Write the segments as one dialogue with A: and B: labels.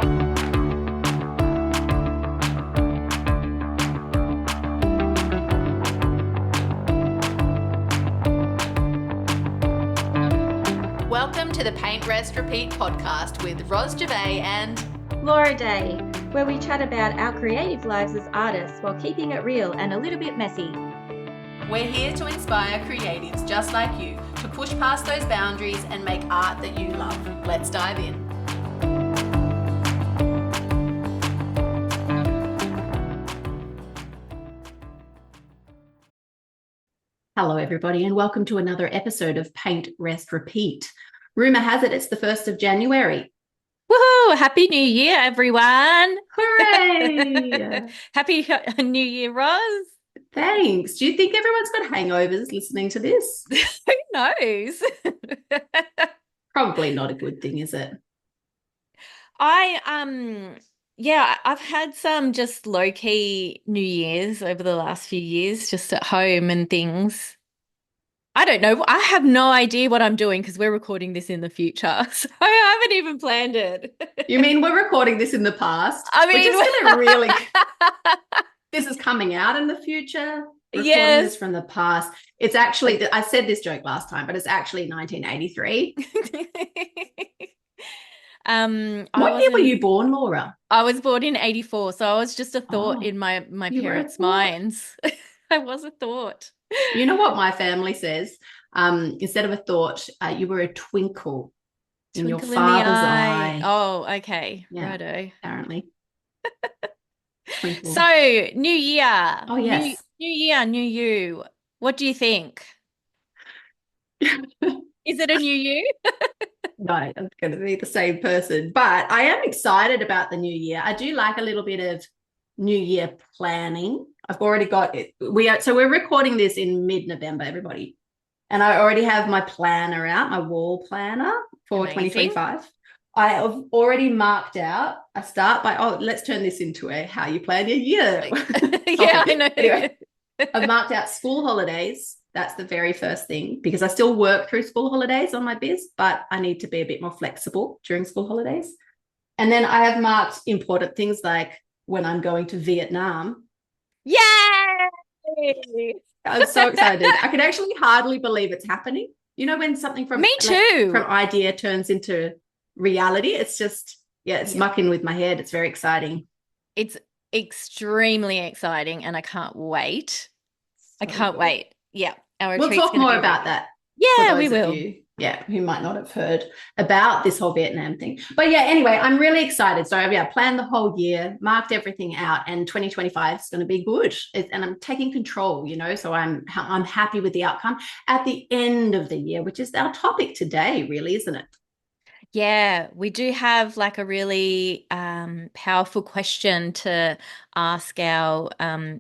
A: Welcome to the Paint, Rest, Repeat podcast with Ros and
B: Laura Day, where we chat about our creative lives as artists while keeping it real and a little bit messy.
A: We're here to inspire creatives just like you to push past those boundaries and make art that you love. Let's dive in. Hello, everybody, and welcome to another episode of Paint, Rest, Repeat. Rumour has it it's the 1st of January.
B: Woohoo! Happy New Year, everyone!
A: Hooray!
B: Happy New Year, Ros.
A: Thanks. Do you think everyone's got hangovers listening to this?
B: Who knows?
A: Probably not a good thing, is it?
B: I've had some just low-key New Year's over the last few years, just at home and things. I don't know. I have no idea what I'm doing because we're recording this in the future. So I haven't even planned it.
A: You mean we're recording this in the past?
B: I mean,
A: we're just going to really... This is coming out in the future. Recording this from the past. It's actually, I said this joke last time, but it's actually 1983. What year were you born, Laura?
B: I was born in 84. So I was just a thought in my parents' minds. I was a thought.
A: You know what my family says? Instead of a thought, you were a twinkle in your father's eye.
B: Oh, okay.
A: Yeah,
B: righto.
A: Apparently.
B: So, New Year.
A: Oh, yes.
B: New Year, new you. What do you think? Is it a new you?
A: No, I'm going to be the same person. But I am excited about the new year. I do like a little bit of New Year planning. I've already got it. We're recording this in mid-November, everybody. And I already have my planner out, my wall planner for 2025. I have already marked out. I start by, let's turn this into a how you plan your year.
B: Yeah, I know.
A: Anyway, I've marked out school holidays. That's the very first thing because I still work through school holidays on my biz, but I need to be a bit more flexible during school holidays. And then I have marked important things like when I'm going to Vietnam.
B: Yay!
A: I'm so excited. I can actually hardly believe it's happening. You know, when something from from idea turns into reality, it's just, it's mucking with my head. It's very exciting.
B: It's extremely exciting and I can't wait. I can't wait. Yeah.
A: We'll talk more about that.
B: Yeah, we will.
A: Who might not have heard about this whole Vietnam thing. But yeah, anyway, I'm really excited. So planned the whole year, marked everything out, and 2025 is going to be good. And I'm taking control, so I'm happy with the outcome at the end of the year, which is our topic today, really, isn't it?
B: Yeah, we do have like a really powerful question to ask our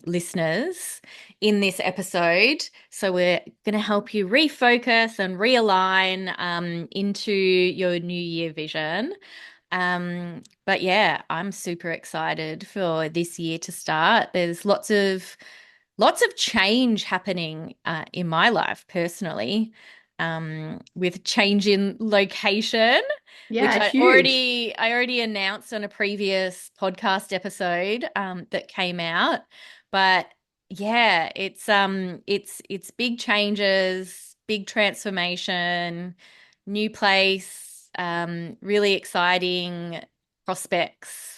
B: listeners in this episode. So we're going to help you refocus and realign into your New Year vision. But yeah, I'm super excited for this year to start. There's lots of change happening in my life personally. With change in location, which I already announced on a previous podcast episode that came out. But yeah, it's big changes, big transformation, new place, really exciting prospects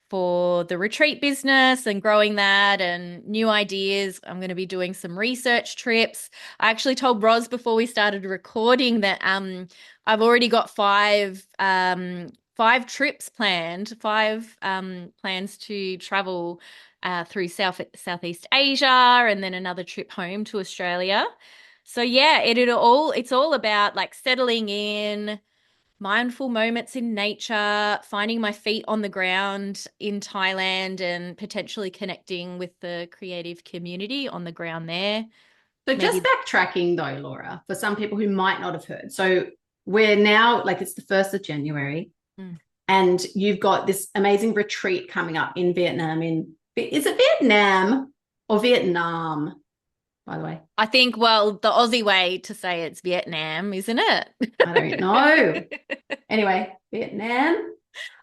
B: for the retreat business and growing that and new ideas. I'm going to be doing some research trips. I actually told Ros before we started recording that I've already got five trips planned, plans to travel through Southeast Asia and then another trip home to Australia. So yeah, it's all about like settling in, mindful moments in nature, finding my feet on the ground in Thailand and potentially connecting with the creative community on the ground there.
A: So just backtracking though, Laura, for some people who might not have heard. So we're now it's the 1st of January and you've got this amazing retreat coming up in Vietnam. Is it Vietnam or Vietnam? By the way,
B: I think, the Aussie way to say it's Vietnam, isn't it?
A: I don't know. Anyway, Vietnam.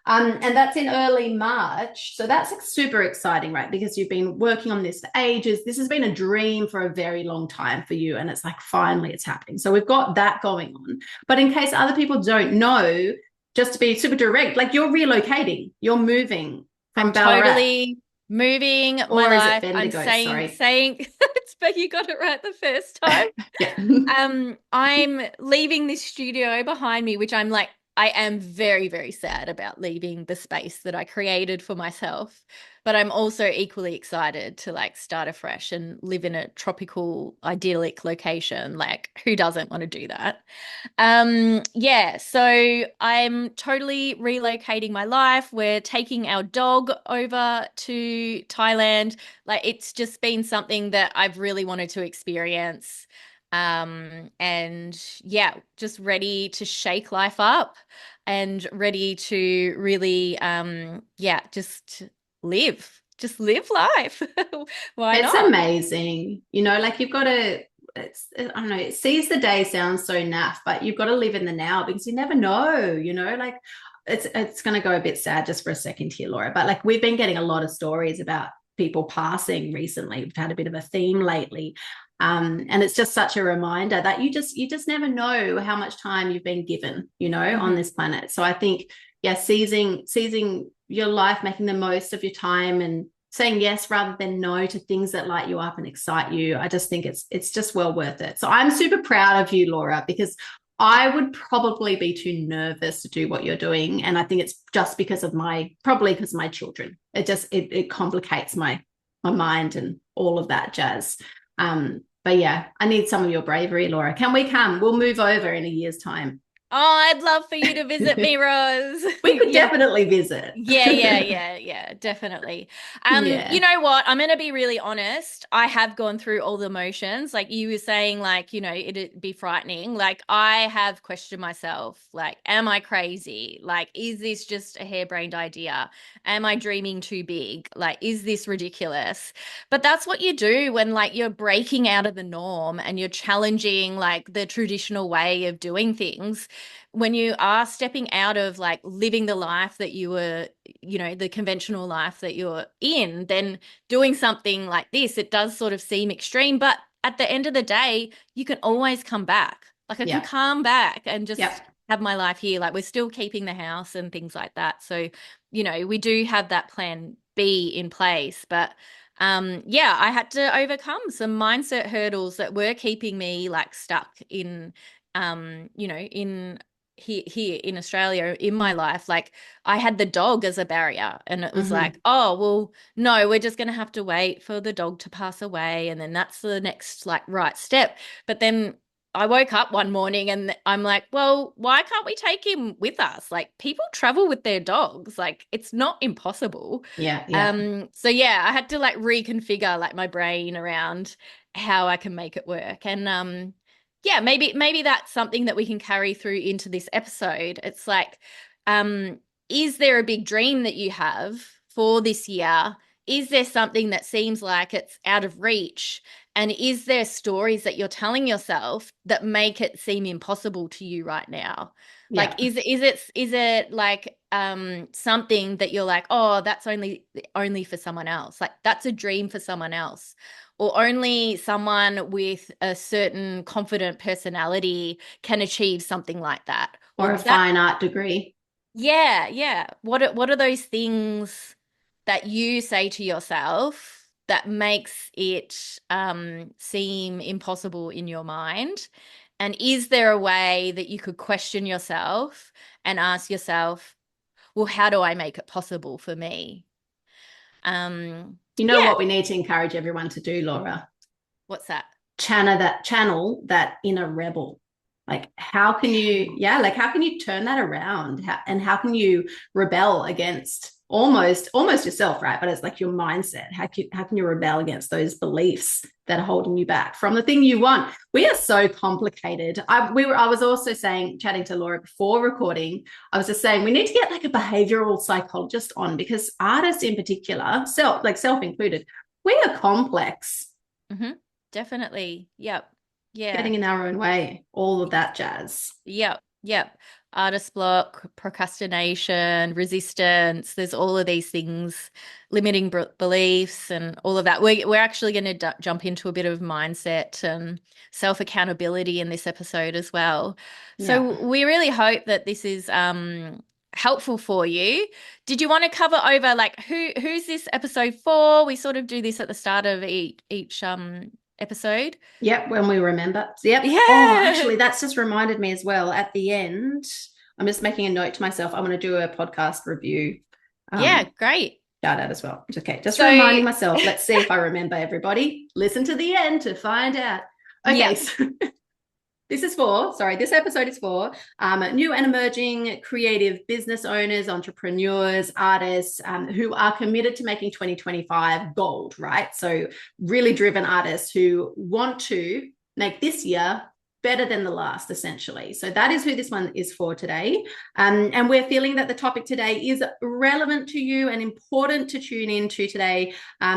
A: And that's in early March. So that's like super exciting, right? Because you've been working on this for ages. This has been a dream for a very long time for you. And it's like, finally, it's happening. So we've got that going on. But in case other people don't know, just to be super direct, like you're relocating, you're moving
B: I'm
A: from Ballarat,
B: totally moving my
A: or is it
B: life. I'm
A: Bendigo? Sorry.
B: saying it's, but you got it right the first time.
A: Yeah.
B: I'm leaving this studio behind me, which I'm like, I am very, very sad about leaving the space that I created for myself. But I'm also equally excited to like start afresh and live in a tropical, idyllic location. Like, who doesn't want to do that? Yeah, so I'm totally relocating my life. We're taking our dog over to Thailand. Like, it's just been something that I've really wanted to experience. And yeah, just ready to shake life up and ready to really, yeah, just live life. Why
A: It's
B: not?
A: amazing. You know, like you've got to, I don't know, seize the day sounds so naff, but you've got to live in the now because you never know, you know, like it's going to go a bit sad just for a second here, Laura. But like we've been getting a lot of stories about people passing recently. We've had a bit of a theme lately. And it's just such a reminder that you just never know how much time you've been given, you know, on
B: Mhm.
A: this planet. So I think, yeah, seizing your life, making the most of your time and saying yes rather than no to things that light you up and excite you. I just think it's just well worth it. So I'm super proud of you, Laura, because I would probably be too nervous to do what you're doing. And I think it's just because of probably because of my children. It complicates my mind and all of that jazz. But yeah, I need some of your bravery, Laura. Can we come? We'll move over in a year's time.
B: Oh, I'd love for you to visit me, Rose.
A: We could
B: Yeah.
A: definitely visit.
B: Yeah, definitely. You
A: Yeah.
B: know what? I'm gonna be really honest. I have gone through all the motions. Like you were saying, like, it'd be frightening. Like I have questioned myself, like, am I crazy? Like, is this just a harebrained idea? Am I dreaming too big? Like, is this ridiculous? But that's what you do when like you're breaking out of the norm and you're challenging like the traditional way of doing things when you are stepping out of like living the life that you were, the conventional life that you're in, then doing something like this, it does sort of seem extreme. But at the end of the day, you can always come back. Like I can
A: Yeah.
B: come back and just
A: Yeah.
B: have my life here. Like we're still keeping the house and things like that. So, we do have that plan B in place. But yeah, I had to overcome some mindset hurdles that were keeping me like stuck in in here in Australia in my life. Like I had the dog as a barrier and it was
A: Mm-hmm.
B: like, oh, well, no, we're just going to have to wait for the dog to pass away. And then that's the next like right step. But then I woke up one morning and I'm like, well, why can't we take him with us? Like people travel with their dogs. Like it's not impossible.
A: Yeah. Yeah.
B: So yeah, I had to like reconfigure like my brain around how I can make it work. And yeah, maybe that's something that we can carry through into this episode. It's like, um, is there a big dream that you have for this year? Is there something that seems like it's out of reach? And is there stories that you're telling yourself that make it seem impossible to you right now? Like,
A: Yeah.
B: is it like something that you're like, oh, that's only for someone else? Like that's a dream for someone else or only someone with a certain confident personality can achieve something like that. Or
A: Or a
B: that,
A: fine art degree.
B: yeah. What are those things that you say to yourself that makes it seem impossible in your mind? And is there a way that you could question yourself and ask yourself, well, how do I make it possible for me?
A: You know
B: Yeah,
A: what we need to encourage everyone to do, Laura?
B: what's that?
A: Channel that inner rebel. Like how can you turn that around? And how can you rebel against almost yourself, right? But it's like your mindset. How can you rebel against those beliefs that are holding you back from the thing you want? We are so complicated. I was also saying, chatting to Laura before recording, I was just saying we need to get like a behavioral psychologist on because artists in particular, self included, we are complex,
B: Hmm. Definitely. Yep. Yeah.
A: getting in our own way, all of that jazz.
B: Yep. Yep. artist block, procrastination, resistance. There's all of these things, limiting beliefs and all of that. We're actually going to jump into a bit of mindset and self-accountability in this episode as well.
A: Yeah.
B: So we really hope that this is helpful for you. Did you want to cover over like who's this episode for? We sort of do this at the start of each episode.
A: Yep, when we remember. Yep. Oh,
B: Yeah.
A: actually, that's just reminded me as well. At the end, I'm just making a note to myself. I'm going to do a podcast review.
B: Yeah,
A: Um,
B: great.
A: Shout out as well. Okay, just
B: So,
A: reminding myself. Let's see if I remember, everybody. Listen to the end to find out.
B: yeah.
A: Okay, so this episode is for new and emerging creative business owners, entrepreneurs, artists who are committed to making 2025 gold, right? So really driven artists who want to make this year better than the last, essentially. So that is who this one is for today. And we're feeling that the topic today is relevant to you and important to tune into today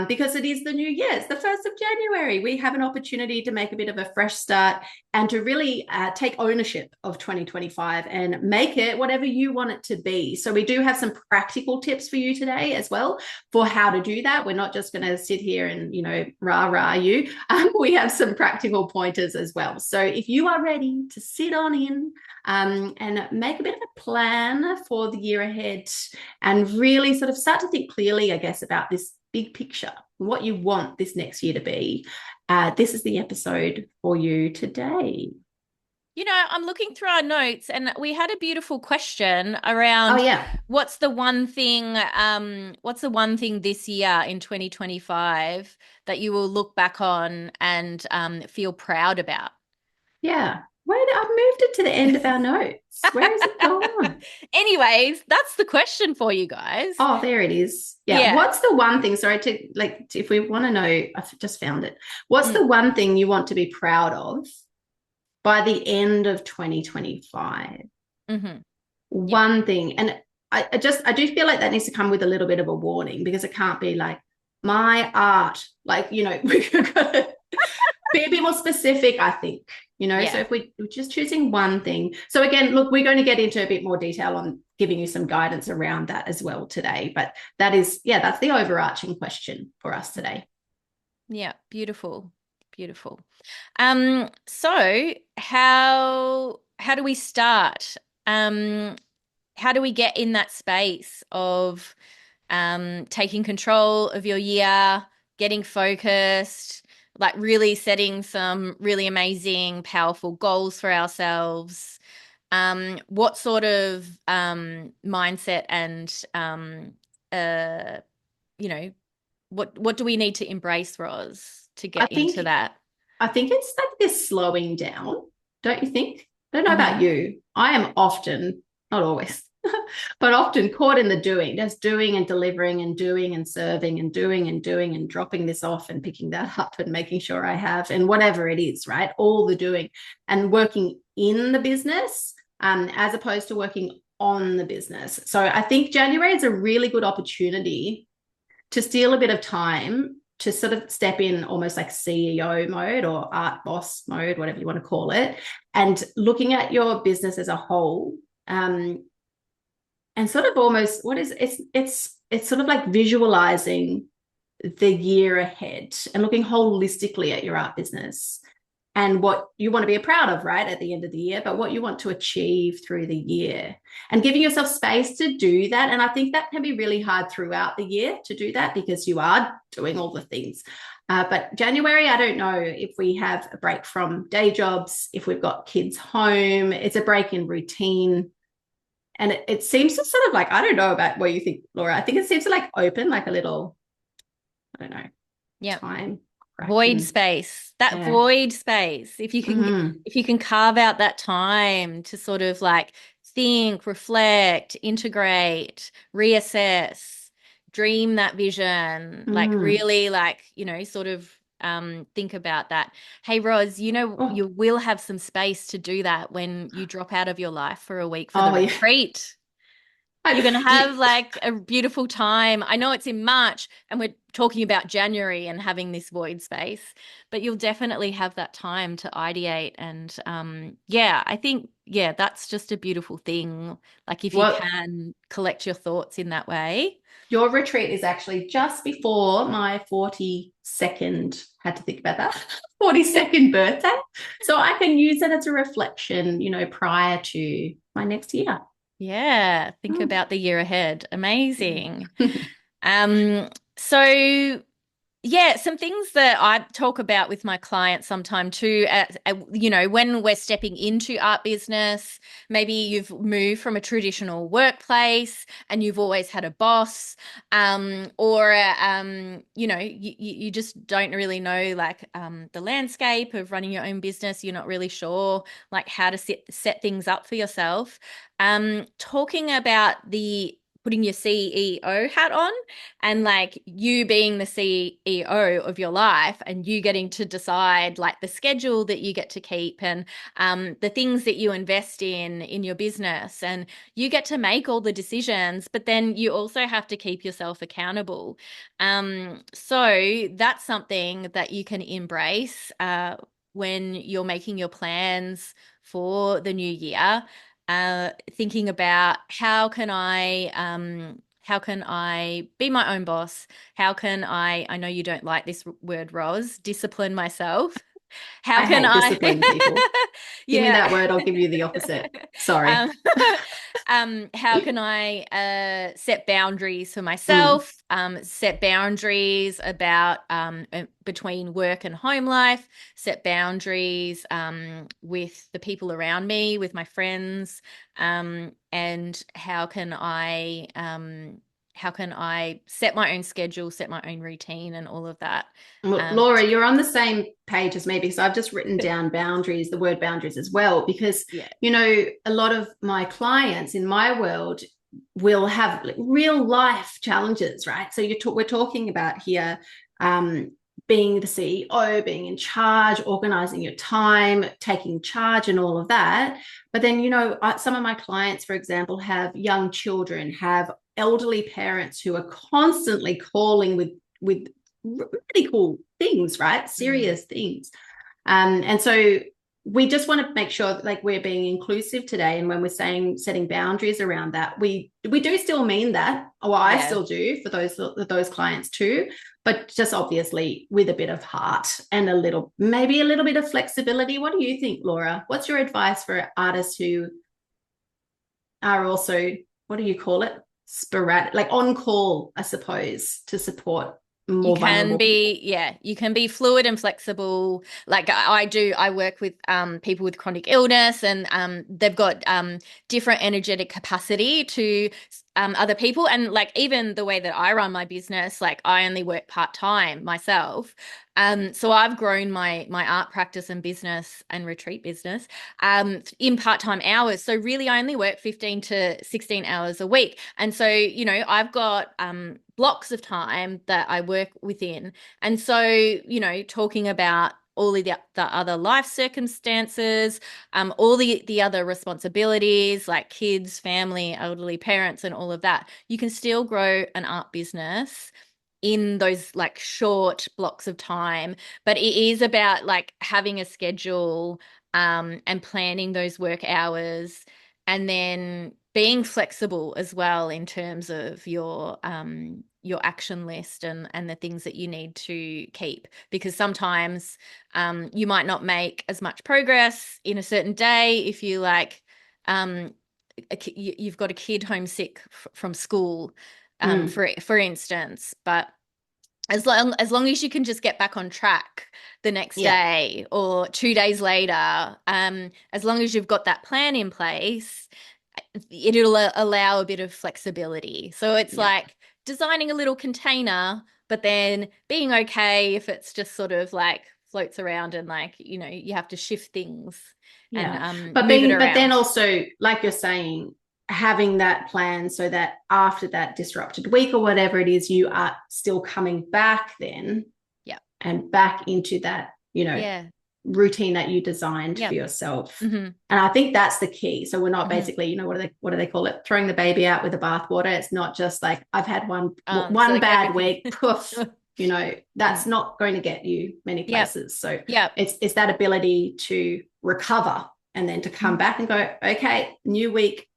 A: because it is the new year. It's the 1st of January. We have an opportunity to make a bit of a fresh start and to really take ownership of 2025 and make it whatever you want it to be. So we do have some practical tips for you today as well for how to do that. We're not just going to sit here and, rah you. We have some practical pointers as well. So if you are ready to sit on in and make a bit of a plan for the year ahead and really sort of start to think clearly, I guess, about this big picture, what you want this next year to be, this is the episode for you today.
B: I'm looking through our notes and we had a beautiful question
A: Oh,
B: around
A: yeah.
B: what's the one thing this year in 2025 that you will look back on and feel proud about?
A: Yeah. Wait, I've moved it to the end of our notes. Where is it gone?
B: Anyways, that's the question for you guys.
A: Oh, there it is. Yeah.
B: Yeah.
A: What's the one thing? Sorry if we want to know, I've just found it. What's
B: Mm.
A: the one thing you want to be proud of by the end of 2025?
B: Mm-hmm. Yeah.
A: One thing. And I do feel like that needs to come with a little bit of a warning because it can't be like my art, we've got to be a bit more specific, I think.
B: Yeah.
A: So if we're just choosing one thing. So again, look, we're going to get into a bit more detail on giving you some guidance around that as well today. But that's the overarching question for us today.
B: Yeah. Beautiful. Beautiful. So how do we start? How do we get in that space of taking control of your year, getting focused, like really setting some really amazing, powerful goals for ourselves? What sort of mindset and what do we need to embrace, Ros, to
A: I
B: get into
A: think
B: that?
A: I think it's like this slowing down, don't you think? I don't know
B: Mm-hmm.
A: about you. I am often, not always, but often caught in the doing, just doing and delivering and doing and serving and doing and doing and dropping this off and picking that up and making sure I have and whatever it is, right? All the doing and working in the business as opposed to working on the business. So I think January is a really good opportunity to steal a bit of time to sort of step in almost like CEO mode or art boss mode, whatever you want to call it, and looking at your business as a whole, and sort of almost it's sort of like visualizing the year ahead and looking holistically at your art business and what you want to be proud of, right, at the end of the year, but what you want to achieve through the year and giving yourself space to do that. And I think that can be really hard throughout the year to do that because you are doing all the things. But January, I don't know if we have a break from day jobs, if we've got kids home, it's a break in routine. And it seems to sort of like, I don't know about what you think, Laura. I think it seems to like open like a little, I don't know,
B: Yeah.
A: time.
B: Void space, that void space. If you can carve out that time to sort of like think, reflect, integrate, reassess, dream that vision, like really like, sort of think about that. Hey, Ros, you will have some space to do that when you drop out of your life for a week for the retreat. You're going to have like a beautiful time. I know it's in March and we're talking about January and having this void space, but you'll definitely have that time to ideate. And yeah, I think, yeah, that's just a beautiful thing. Like if you
A: Well,
B: can collect your thoughts in that way.
A: your retreat is actually just before my 42nd, had to think about that, 42nd birthday. So I can use it as a reflection, prior to my next year.
B: Yeah, think
A: Mm.
B: about the year ahead. Amazing. So yeah, some things that I talk about with my clients sometime too, when we're stepping into art business, maybe you've moved from a traditional workplace and you've always had a boss, you just don't really know like the landscape of running your own business. You're not really sure like how to set things up for yourself. Talking about the putting your CEO hat on and like you being the CEO of your life and you getting to decide like the schedule that you get to keep and the things that you invest in your business, and you get to make all the decisions, but then you also have to keep yourself accountable. So that's something that you can embrace when you're making your plans for the new year. Thinking about how can I be my own boss? How can I know you don't like this word, Ros, discipline myself? How
A: I
B: can
A: hate
B: I,
A: disciplined people. Give me that
B: yeah.
A: word, I'll give you the opposite. Sorry.
B: Um, how can I set boundaries for
A: Mm.
B: myself, set boundaries about between work and home life, set boundaries with the people around me, with my friends, and how can I set my own schedule, set my own routine, and all of that.
A: Well,
B: Um,
A: Laura, you're on the same page as me because I've just written down boundaries, the word boundaries as well, because,
B: yeah,
A: a lot of my clients in my world will have like real life challenges, right? So we're talking about here um, being the CEO, being in charge, organizing your time, taking charge, and all of that. But then, some of my clients, for example, have young children, have elderly parents who are constantly calling with really cool things, right?
B: mm,
A: Serious things. And so we just want to make sure that, like, we're being inclusive today. And when we're saying setting boundaries around that, we do still mean that, or I
B: yeah.
A: still do for those clients too, but just obviously with a bit of heart and maybe a little bit of flexibility. What do you think, Laura? What's your advice for artists who are also, what do you call it? Sporadic, like on call, I suppose, to support
B: You
A: more
B: can
A: vulnerable people.
B: be, yeah, you can be fluid and flexible. Like I work with people with chronic illness, and they've got different energetic capacity to other people. And like even the way that I run my business, like I only work part-time myself. So I've grown my art practice and business and retreat business in part-time hours. So really I only work 15 to 16 hours a week. And so, I've got blocks of time that I work within. And so, talking about all of the other life circumstances, all the other responsibilities like kids, family, elderly parents, and all of that, you can still grow an art business in those like short blocks of time. But it is about like having a schedule and planning those work hours, and then being flexible as well in terms of your action list and the things that you need to keep, because sometimes you might not make as much progress in a certain day if you like um you've got a kid homesick from school,
A: Mm,
B: for instance. But as long as you can just get back on track the next
A: yeah,
B: day or 2 days later, as long as you've got that plan in place, it'll allow a bit of flexibility. So it's
A: yeah,
B: like designing a little container, but then being okay if it's just sort of like floats around and like, you have to shift things and
A: yeah.
B: move it
A: But then
B: around.
A: also, like you're saying, having that plan so that after that disrupted week or whatever it is, you are still coming back then
B: Yeah.
A: and back into that,
B: Yeah.
A: routine that you designed for
B: Yep.
A: yourself.
B: Mm-hmm.
A: And I think that's the key. So we're not
B: Mm-hmm.
A: basically, what do they call it? Throwing the baby out with the bathwater. It's not just like I've had
B: So
A: one
B: like
A: bad
B: everything.
A: week, poof, that's
B: Mm.
A: not going to get you many
B: Yep.
A: places. So
B: Yep.
A: it's that ability to recover and then to come back and go, okay, new week,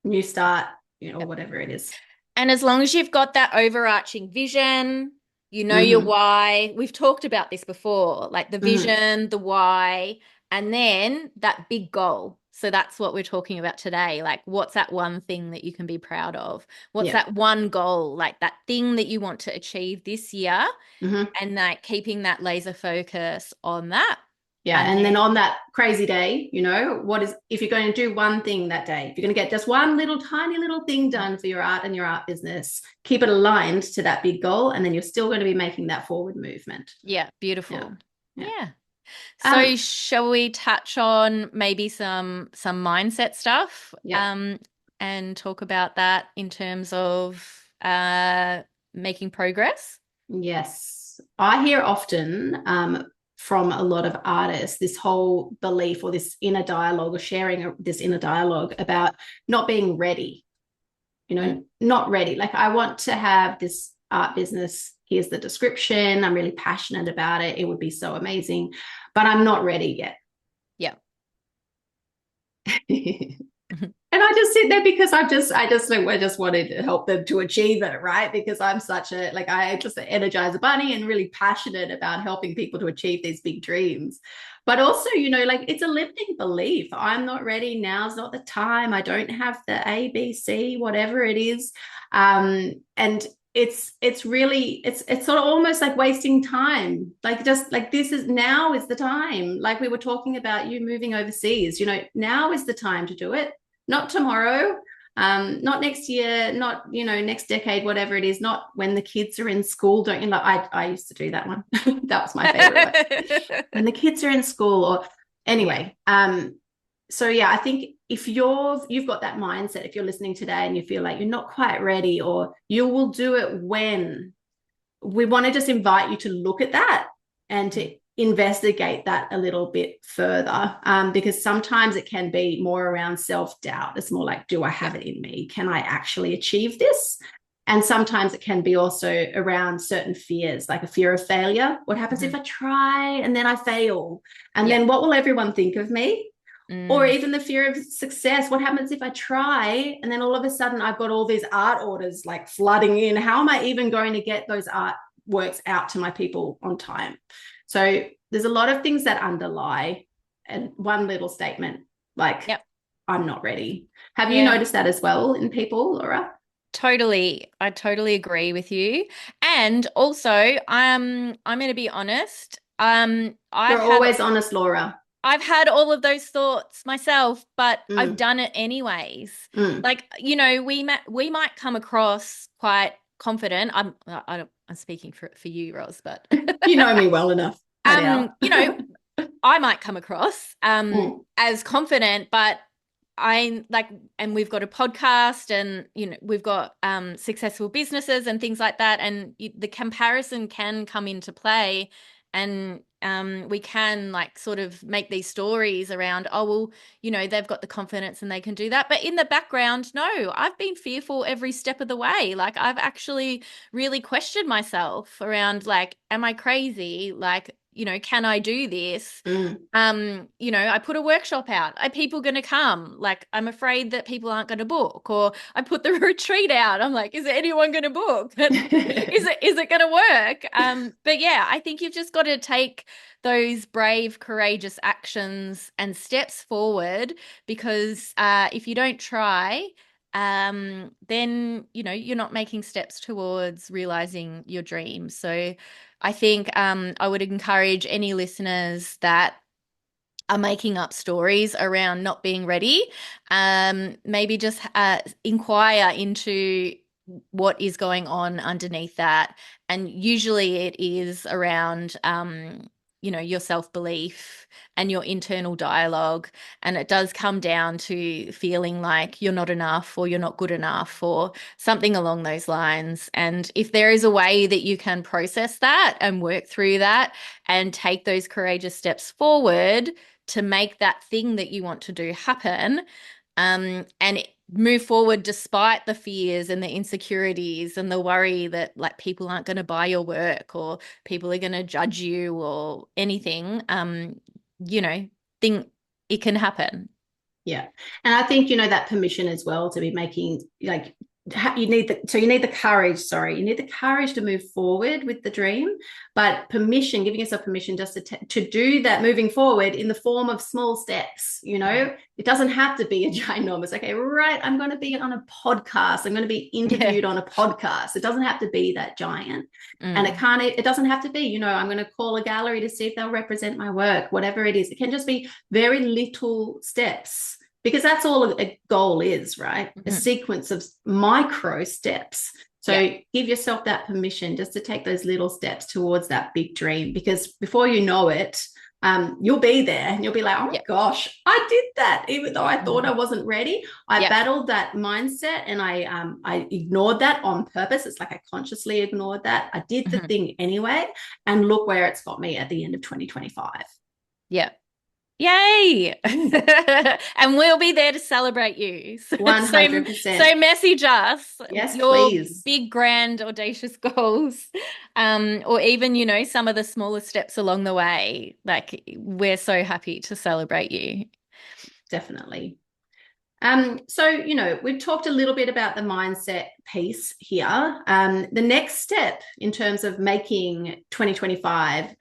A: new start,
B: Yep.
A: whatever it is.
B: And as long as you've got that overarching vision, you know your
A: Mm-hmm.
B: why. We've talked about this before, like the
A: Mm-hmm.
B: vision, the why, and then that big goal. So that's what we're talking about today. Like, what's that one thing that you can be proud of? What's
A: Yeah.
B: that one goal, like that thing that you want to achieve this year?
A: Mm-hmm.
B: And like keeping that laser focus on that.
A: Yeah.
B: And
A: And then on
B: then,
A: that crazy day, if you're going to do one thing that day, if you're going to get just one little tiny little thing done for your art and your art business, keep it aligned to that big goal. And then you're still going to be making that forward movement.
B: yeah,
A: Yeah.
B: beautiful.
A: Yeah.
B: Yeah. So
A: Um,
B: shall we touch on maybe some mindset stuff
A: yeah.
B: and talk about that in terms of making progress?
A: Yes. I hear often from a lot of artists this whole belief or this inner dialogue or sharing this inner dialogue about not being ready,
B: Mm.
A: not ready. Like, I want to have this art business. Here's the description. I'm really passionate about it. It would be so amazing, but I'm not ready yet.
B: Yeah.
A: And I just sit there because I just wanted to help them to achieve it, right? Because I'm such a, like, I just energize a bunny and really passionate about helping people to achieve these big dreams. But also, like, it's a limiting belief. I'm not ready. Now's not the time. I don't have the ABC, whatever it is. And it's really it's sort of almost like wasting time, like, just like, now is the time, like we were talking about you moving overseas. Now is the time to do it, not tomorrow, not next year, not next decade, whatever it is, not when the kids are in school. Don't you know, I used to do that one. That was my favorite one, when the kids are in school. Or
B: Yeah.
A: anyway, so yeah, I think if you've got that mindset, if you're listening today and you feel like you're not quite ready, or you will do it when, we want to just invite you to look at that and to investigate that a little bit further, because sometimes it can be more around self-doubt. It's more like, do I
B: Yeah.
A: have it in me? Can I actually achieve this? And sometimes it can be also around certain fears, like a fear of failure. What happens if
B: Mhm.
A: I try and then I fail? And
B: Yeah.
A: then what will everyone think of me? Or
B: Mm.
A: even the fear of success. What happens if I try and then all of a sudden I've got all these art orders like flooding in? How am I even going to get those art works out to my people on time? So there's a lot of things that underlie and one little statement like,
B: Yep.
A: I'm not ready. Have you
B: Yeah.
A: noticed that as well in people, Laura?
B: Totally. I totally agree with you. And also, I'm going to be honest.
A: You're always honest, Laura.
B: I've had all of those thoughts myself, but I've
A: Mm,
B: done it anyways.
A: mm.
B: Like, we might come across quite confident. I'm speaking for you, Ros, but
A: You know me well enough. I doubt.
B: you know, I might come across
A: Mm,
B: as confident, but I like, and we've got a podcast, and we've got successful businesses and things like that, and the comparison can come into play, and we can like sort of make these stories around, oh well, they've got the confidence and they can do that, but in the background, no, I've been fearful every step of the way. Like, I've actually really questioned myself around, like, am I crazy? Like, can I do this?
A: mm.
B: I put a workshop out. Are people going to come? Like, I'm afraid that people aren't going to book. Or I put the retreat out. I'm like, is anyone going to book? Is it going to work? But yeah, I think you've just got to take those brave, courageous actions and steps forward, because if you don't try, then you're not making steps towards realizing your dreams. So I think I would encourage any listeners that are making up stories around not being ready, maybe just inquire into what is going on underneath that. And usually it is around your self-belief and your internal dialogue. And it does come down to feeling like you're not enough or you're not good enough or something along those lines. And if there is a way that you can process that and work through that and take those courageous steps forward to make that thing that you want to do happen, and move forward despite the fears and the insecurities and the worry that like people aren't going to buy your work or people are going to judge you or anything, think it can happen.
A: Yeah. And I think, that permission as well to be making, like, you need the courage to move forward with the dream, but giving yourself permission just to do that moving forward in the form of small steps. It doesn't have to be a ginormous, okay, right, I'm going to be on a podcast, I'm going to be interviewed on a podcast. It doesn't have to be that giant. And it doesn't have to be, I'm going to call a gallery to see if they'll represent my work, whatever it is. It can just be very little steps, because that's all a goal is, right? A sequence of micro steps. So give yourself that permission just to take those little steps towards that big dream, because before you know it, you'll be there and you'll be like, oh my gosh, I did that. Even though I thought I wasn't ready, I battled that mindset and I ignored that on purpose. It's like I consciously ignored that. I did the thing anyway. And look where it's got me at the end of 2025.
B: Yeah. Yay. And we'll be there to celebrate you.
A: 100%.
B: So message us your
A: please.
B: big, grand, audacious goals, or even, some of the smaller steps along the way. Like, we're so happy to celebrate you.
A: Definitely. So, we've talked a little bit about the mindset piece here. The next step in terms of making 2025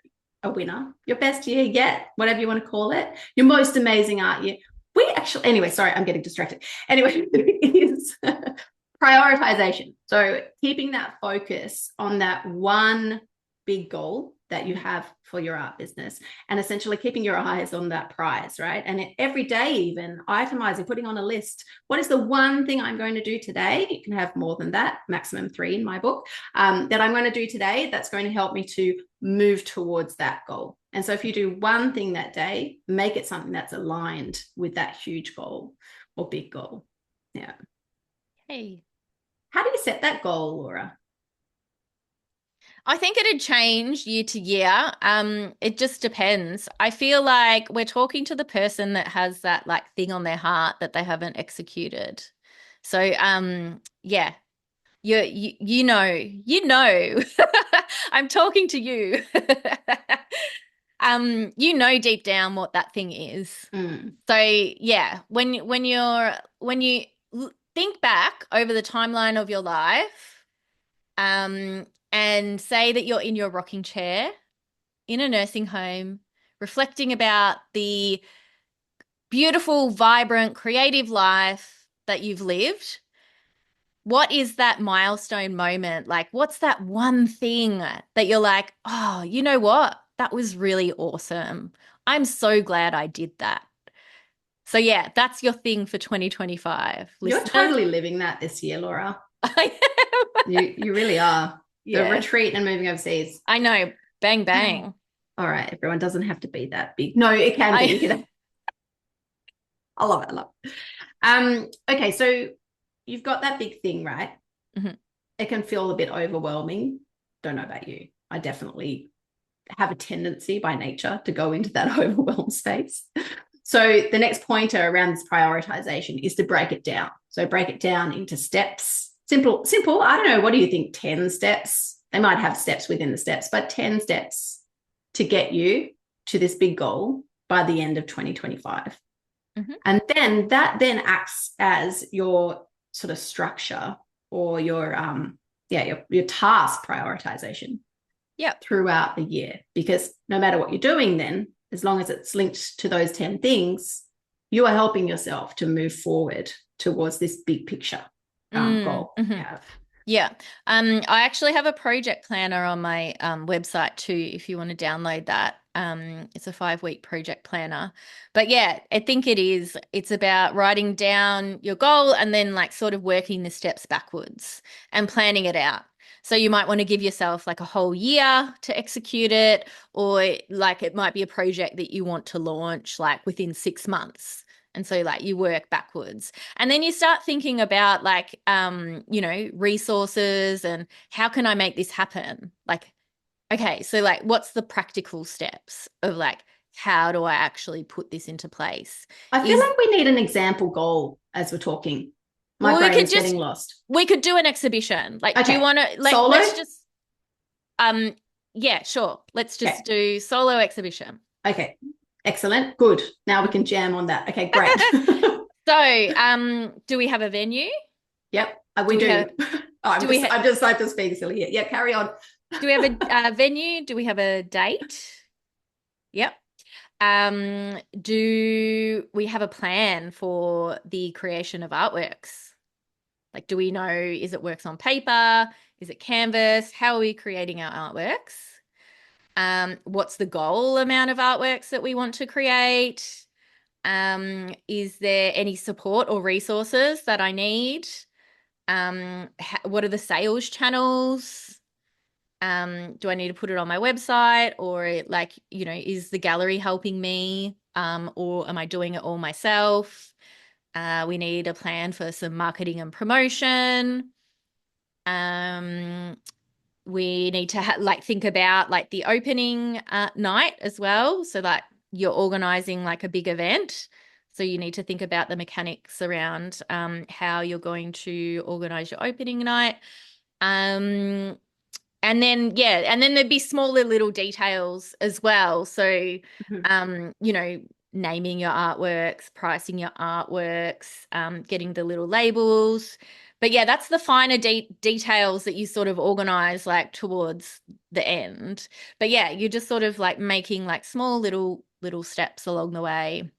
A: a winner, your best year yet, whatever you want to call it, your most amazing art year. Anyway, sorry, I'm getting distracted. Anyway, is prioritization. So keeping that focus on that one big goal that you have for your art business, and essentially keeping your eyes on that prize, right? And every day, even itemizing, putting on a list, what is the one thing I'm going to do today? You can have more than that, maximum 3 in my book, that I'm going to do today that's going to help me to move towards that goal. And so if you do one thing that day, make it something that's aligned with that huge goal or big goal. Yeah.
B: Hey.
A: How do you set that goal, Laura?
B: I think it'd change year to year. It just depends. I feel like we're talking to the person that has that like thing on their heart that they haven't executed. So, yeah, you know, I'm talking to you. Deep down what that thing is. So yeah, when you think back over the timeline of your life, and say that you're in your rocking chair in a nursing home, reflecting about the beautiful, vibrant, creative life that you've lived. What is that milestone moment? Like, what's that one thing that you're like, oh, you know what? That was really awesome. I'm so glad I did that. So yeah, that's your thing for 2025.
A: You're totally living that this year, Laura.
B: I
A: am. You really are. The retreat and moving overseas.
B: I know. Bang, bang.
A: All right. Everyone doesn't have to be that big. No, it can be. I love it. I love it. Okay. So you've got that big thing, right? It can feel a bit overwhelming. Don't know about you. I definitely have a tendency by nature to go into that overwhelmed space. So the next pointer around this prioritization is to break it down. So break it down into steps. Simple. I don't know. What do you think? 10 steps. They might have steps within the steps, but 10 steps to get you to this big goal by the end of 2025. And then that acts as your sort of structure or your task prioritization throughout the year. Because no matter what you're doing then, as long as it's linked to those 10 things, you are helping yourself to move forward towards this big picture goal you have.
B: Yeah. I actually have a project planner on my website too, if you want to download that. It's a 5-week project planner. But yeah, I think it's about writing down your goal and then like sort of working the steps backwards and planning it out. So you might want to give yourself like a whole year to execute it, or like it might be a project that you want to launch like within 6 months. And so like you work backwards. And then you start thinking about like, resources and how can I make this happen? Like, okay, so like, what's the practical steps of like, how do I actually put this into place?
A: I feel
B: Is
A: like we need an example goal as we're talking. My
B: well,
A: brain's getting lost.
B: we could do an exhibition. Like, do you
A: Okay.
B: want to like,
A: Solo?
B: let's just, yeah, sure. Let's just
A: Okay.
B: do solo exhibition.
A: Okay. Excellent. Good. Now we can jam on that. Okay, great.
B: So, do we have a venue?
A: Yep, we do. I'm just being silly here. Yeah, carry on.
B: Do we have a venue? Do we have a date? Yep. Do we have a plan for the creation of artworks? Like, do we know, is it works on paper? Is it canvas? How are we creating our artworks? What's the goal amount of artworks that we want to create? Is there any support or resources that I need? What are the sales channels? Do I need to put it on my website, or like, is the gallery helping me? Or am I doing it all myself? We need a plan for some marketing and promotion. We need to like think about like the opening night as well. So like you're organizing like a big event. So you need to think about the mechanics around how you're going to organize your opening night. And then, yeah, and then there'd be smaller little details as well. So, naming your artworks, pricing your artworks, getting the little labels. But yeah, that's the finer details that you sort of organize like towards the end. But yeah, you're just sort of like making like small little steps along the way.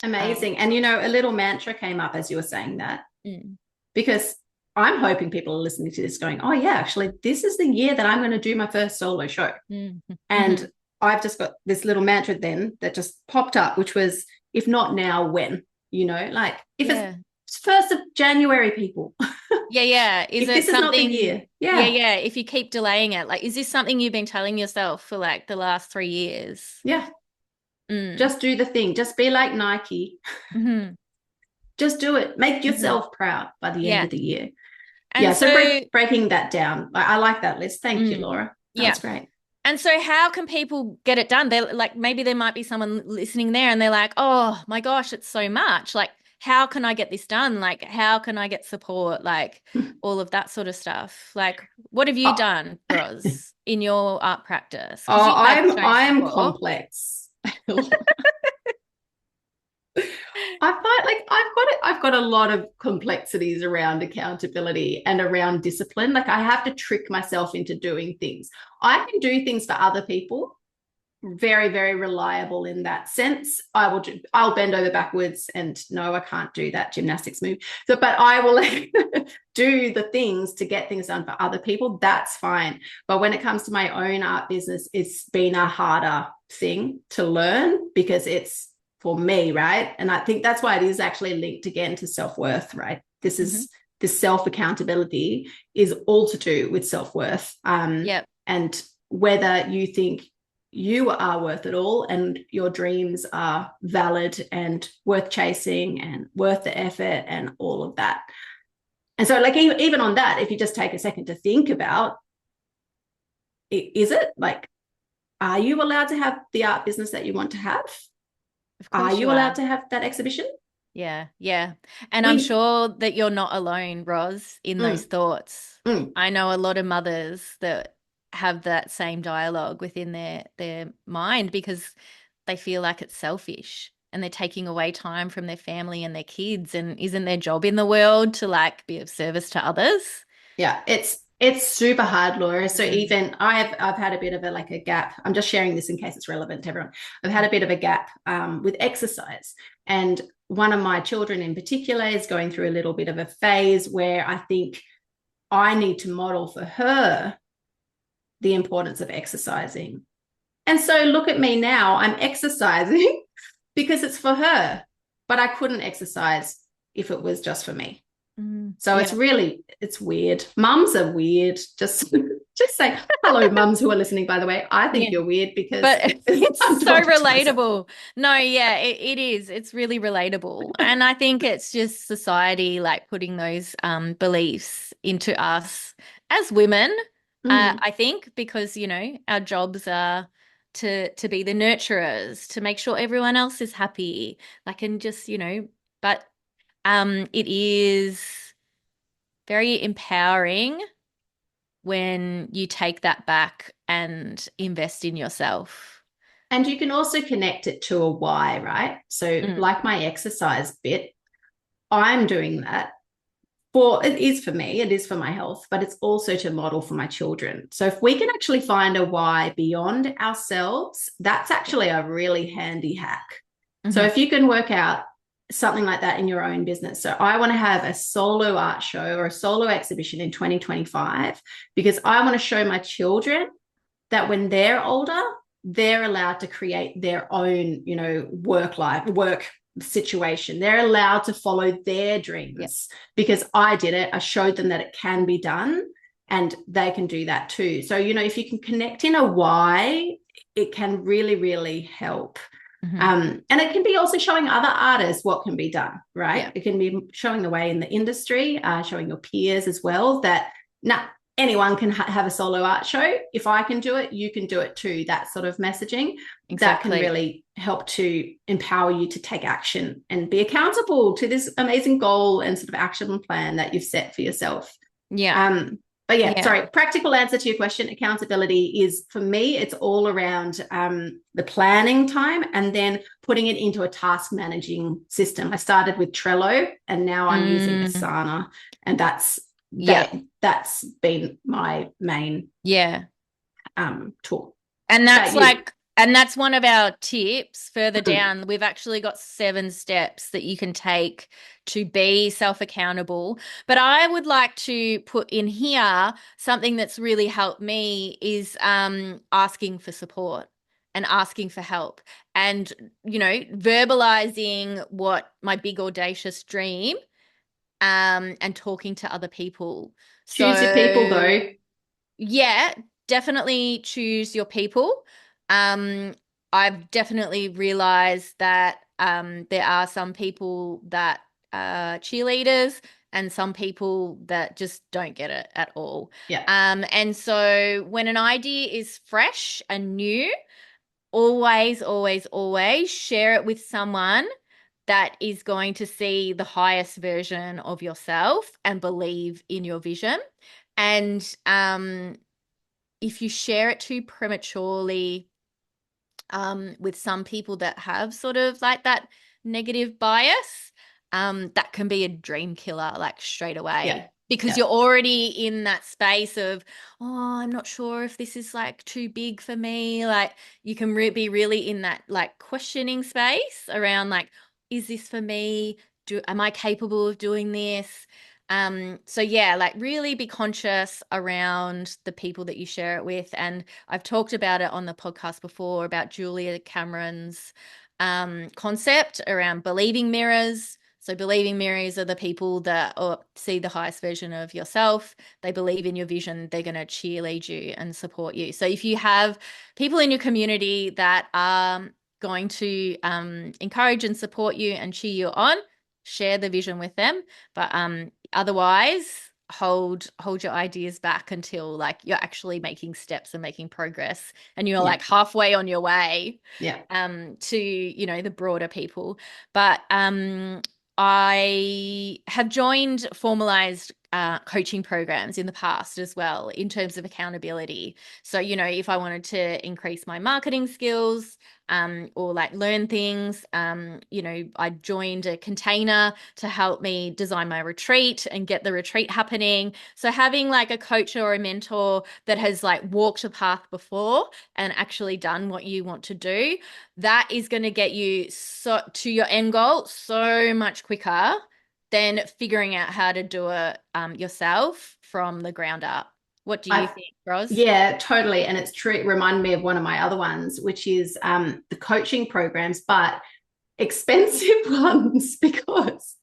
A: Amazing. And a little mantra came up as you were saying that,
B: Mm.
A: because I'm hoping people are listening to this going, oh yeah, actually, this is the year that I'm going to do my first solo show.
B: Mm-hmm.
A: And I've just got this little mantra then that just popped up, which was, if not now, when? Like if it's 1st of January, people.
B: Yeah. Is
A: if
B: it
A: this
B: something?
A: Is not the year.
B: Yeah. If you keep delaying it, like, is this something you've been telling yourself for like the last 3 years?
A: Yeah.
B: Mm.
A: Just do the thing. Just be like Nike.
B: Mm-hmm.
A: Just do it. Make yourself proud by the end of the year.
B: And
A: so breaking that down. I like that list. Thank you, Laura. That's great.
B: And so how can people get it done? They're like, maybe there might be someone listening there and they're like, oh my gosh, it's so much. Like, how can I get this done? Like, how can I get support? Like all of that sort of stuff. Like, what have you done, Ros, in your art practice?
A: I'm complex. I find like I've got a lot of complexities around accountability and around discipline. Like I have to trick myself into doing things. I can do things for other people, very, very reliable in that sense. I'll bend over backwards and no, I can't do that gymnastics move. So, but I will do the things to get things done for other people. That's fine. But when it comes to my own art business, it's been a harder thing to learn because it's for me, right? And I think that's why it is actually linked again to self-worth, right? This is this self-accountability is all to do with self-worth. And whether you think you are worth it all and your dreams are valid and worth chasing and worth the effort and all of that. And so like even on that, if you just take a second to think about, is it like, are you allowed to have the art business that you want to have? Are you allowed to have that exhibition?
B: Yeah. And I'm sure that you're not alone, Ros, in those thoughts. I know a lot of mothers that have that same dialogue within their mind because they feel like it's selfish and they're taking away time from their family and their kids, and isn't their job in the world to like be of service to others?
A: Yeah, it's super hard, Laura. So even I've had a bit of a gap. I'm just sharing this in case it's relevant to everyone. I've had a bit of a gap with exercise. And one of my children in particular is going through a little bit of a phase where I think I need to model for her the importance of exercising. And so look at me now, I'm exercising because it's for her, but I couldn't exercise if it was just for me. So
B: Yeah.
A: it's weird. Mums are weird. Just say hello, mums who are listening, by the way. I think
B: Yeah.
A: you're weird because
B: But it's
A: I'm
B: so
A: talking to myself.
B: relatable. No, yeah, it is. It's really relatable. And I think it's just society like putting those beliefs into us as women,
A: Mm.
B: I think, because, our jobs are to be the nurturers, to make sure everyone else is happy. Like, and just, but it is very empowering when you take that back and invest in yourself.
A: And you can also connect it to a why, right? So,
B: Mm,
A: like my exercise bit, I'm doing that for it is for me, it is for my health, but it's also to model for my children. So, if we can actually find a why beyond ourselves, that's actually a really handy hack. So,
B: mhm.
A: if you can work out something like that in your own business. So, I want to have a solo art show or a solo exhibition in 2025 because I want to show my children that when they're older, they're allowed to create their own, work situation. They're allowed to follow their
B: Yeah,
A: dreams because I did it. I showed them that it can be done and they can do that too. So, if you can connect in a why, it can really, really help.
B: mhm.
A: And it can be also showing other artists what can be done, right?
B: Yeah,
A: It can be showing the way in the industry, showing your peers as well that now anyone can have a solo art show. If I can do it, you can do it too. That sort of messaging that can
B: exactly.
A: really help to empower you to take action and be accountable to this amazing goal and sort of action plan that you've set for yourself.
B: Yeah,
A: But yeah,
B: yeah,
A: sorry, practical answer to your question, accountability is for me, it's all around the planning time and then putting it into a task managing system. I started with Trello and now I'm using
B: mm,
A: Asana, and
B: yeah,
A: that's been my main
B: yeah.
A: tool.
B: And
A: About you?
B: that's one of our tips further
A: Mm.
B: down. We've actually got 7 steps that you can take to be self-accountable. But I would like to put in here something that's really helped me is asking for support and asking for help and, verbalizing what my big audacious dream and talking to other people.
A: Choose your people
B: So
A: though.
B: yeah, definitely choose your people. Um, I've definitely realized that there are some people that are cheerleaders and some people that just don't get it at all.
A: Yeah,
B: And so when an idea is fresh and new, always, always, always share it with someone that is going to see the highest version of yourself and believe in your vision. And if you share it too prematurely, with some people that have sort of like that negative bias, that can be a dream killer like straight
A: yeah,
B: away because
A: yeah,
B: you're already in that space of, oh, I'm not sure if this is like too big for me. Like you can be really in that like questioning space around like, is this for me? Am I capable of doing this? So yeah, like really be conscious around the people that you share it with. And I've talked about it on the podcast before about Julia Cameron's concept around believing mirrors. So believing mirrors are the people that see the highest version of yourself. They believe in your vision. They're going to cheerlead you and support you. So if you have people in your community that are going to encourage and support you and cheer you on, share the vision with them. But otherwise, hold your ideas back until like you're actually making steps and making progress and you're
A: yeah,
B: like halfway on your way
A: yeah,
B: to the broader people. But I have joined formalized coaching programs in the past as well in terms of accountability. So, if I wanted to increase my marketing skills, or like learn things. I joined a container to help me design my retreat and get the retreat happening. So having like a coach or a mentor that has like walked a path before and actually done what you want to do, that is going to get you so to your end goal so much quicker than figuring out how to do it yourself from the ground up. What do you
A: I
B: think, Ros?
A: Yeah, totally. And it's true. It reminded me of one of my other ones, which is the coaching programs, but expensive ones, because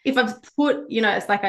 A: if I've put, it's like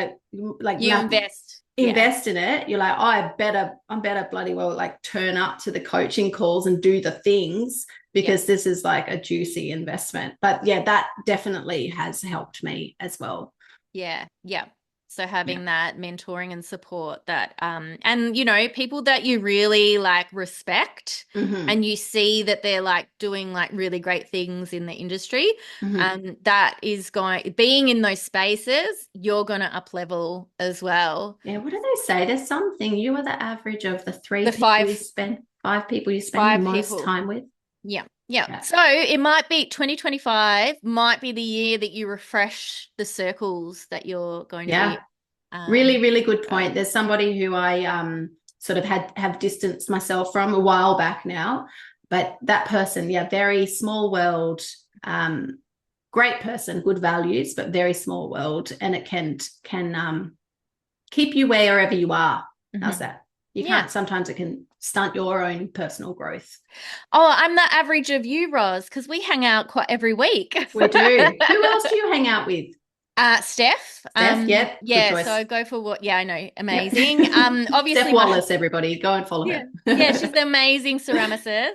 B: You invest. Yeah.
A: invest in it, you're like, oh, I'm better bloody well like turn up to the coaching calls and do the things,
B: Yeah.
A: because this is like a juicy investment. But yeah, that definitely has helped me as well.
B: Yeah. Yeah. So
A: Yeah.
B: having that mentoring and support that, and people that you really like respect
A: Hmm.
B: and you see that they're like doing like really great things in the industry,
A: Hmm.
B: that is being in those spaces, you're going to up level as well.
A: Yeah. What do they say? There's something. You are the average of the
B: The
A: five people you spend the
B: five
A: most
B: people.
A: time with.
B: Yeah. Yeah.
A: Yeah.
B: So it might be 2025 might be the year that you refresh the circles that you're going to
A: Yeah.
B: be
A: Really, really good
B: going.
A: point. There's somebody who I sort of have distanced myself from a while back now, but that person, yeah, very small world, great person, good values, but very small world, and it can keep you wherever you are. How's
B: Mhm.
A: that? You
B: Yeah.
A: can't. Sometimes it can stunt your own personal growth.
B: Oh, I'm the average of you, Roz, because we hang out quite every week.
A: We do. Who else do you hang out with?
B: Steph.
A: Steph. Yep. Good
B: Yeah, so
A: choice.
B: I go for what, yeah, I know,
A: Yep.
B: amazing.
A: Steph
B: Obviously
A: Wallace. Everybody, go and follow
B: yeah,
A: her.
B: yeah, she's an amazing ceramicist.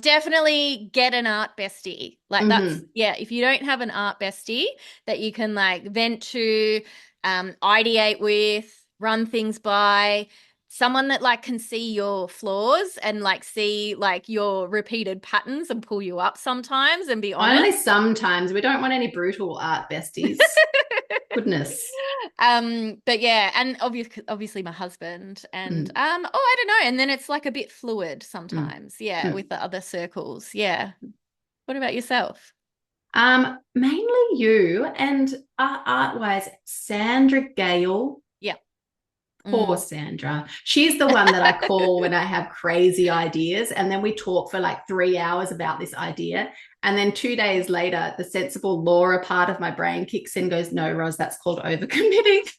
B: Definitely get an art bestie. Like that's,
A: Hmm.
B: yeah, if you don't have an art bestie that you can like vent to, ideate with, run things by, someone that like can see your flaws and like see like your repeated patterns and pull you up sometimes and be
A: Only
B: honest.
A: sometimes. We don't want any brutal art besties. Goodness.
B: But yeah, and obviously my husband and
A: Mm,
B: I don't know, and then it's like a bit fluid
A: mm,
B: sometimes, yeah,
A: mm.
B: with the other circles. Yeah. What about yourself?
A: Mainly you and art-wise, Sandra Gale.
B: Yeah.
A: Poor
B: Mm.
A: Sandra. She's the one that I call when I have crazy ideas. And then we talk for like 3 hours about this idea. And then 2 days later, the sensible Laura part of my brain kicks in, goes, no, Ros, that's called overcommitting.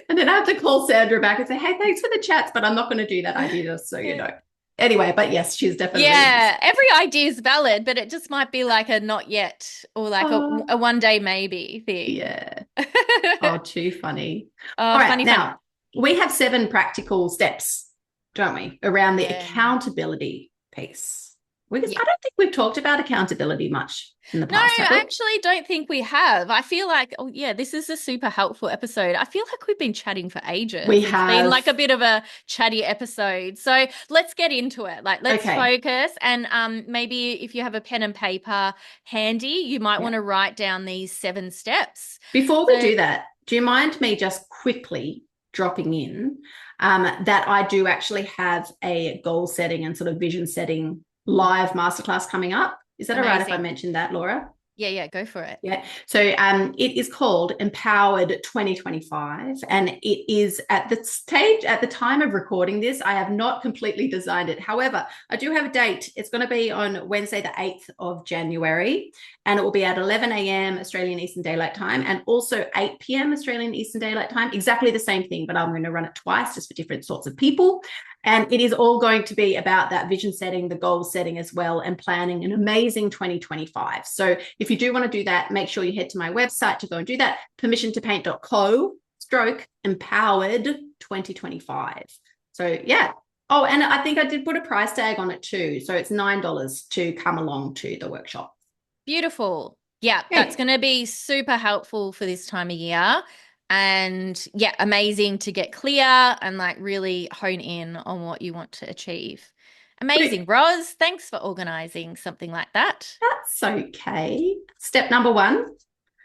A: And then I have to call Sandra back and say, hey, thanks for the chats, but I'm not going to do that idea, just so you know. Anyway, but yes, she's definitely.
B: Yeah, every idea is valid, but it just might be like a not yet or like
A: Oh,
B: a one day maybe thing.
A: yeah. Oh, too funny.
B: Oh,
A: All right.
B: funny, funny.
A: Now, we have 7 practical steps, don't we, around the
B: Yeah.
A: accountability piece. Because
B: Yeah.
A: I don't think we've talked about accountability much in the
B: No,
A: past, have
B: I
A: we?
B: actually don't think we have. I feel like, oh yeah, this is a super helpful episode. I feel like we've been chatting for
A: We
B: ages. It's been
A: have.
B: like a bit of a chatty episode. So let's get into it. Like let's
A: Okay.
B: focus and maybe if you have a pen and paper handy, you might
A: Yeah.
B: want to write down these 7 steps.
A: Before we
B: So
A: do that, do you mind me just quickly dropping in that I do actually have a goal setting and sort of vision setting live masterclass coming up? Is that all right if I
B: amazing.
A: mention that, Laura?
B: Yeah, yeah, go for it.
A: Yeah. So it is called Empowered 2025. And it is at the stage, at the time of recording this, I have not completely designed it. However, I do have a date. It's going to be on Wednesday, the 8th of January. And it will be at 11 a.m. Australian Eastern Daylight Time and also 8 p.m. Australian Eastern Daylight Time. Exactly the same thing, but I'm going to run it twice just for different sorts of people. And it is all going to be about that vision setting, the goal setting as well, and planning an amazing 2025. So if you do want to do that, make sure you head to my website to go and do that, permissiontopaint.co/empowered 2025. So yeah. Oh, and I think I did put a price tag on it too. So it's $9 to come along to the workshop.
B: Beautiful. Yeah, that's
A: Okay.
B: going to be super helpful for this time of year. And yeah, amazing to get clear and like really hone in on what you want to achieve. Amazing.
A: Great.
B: Ros, thanks for organizing something like that.
A: That's okay. Step number 1.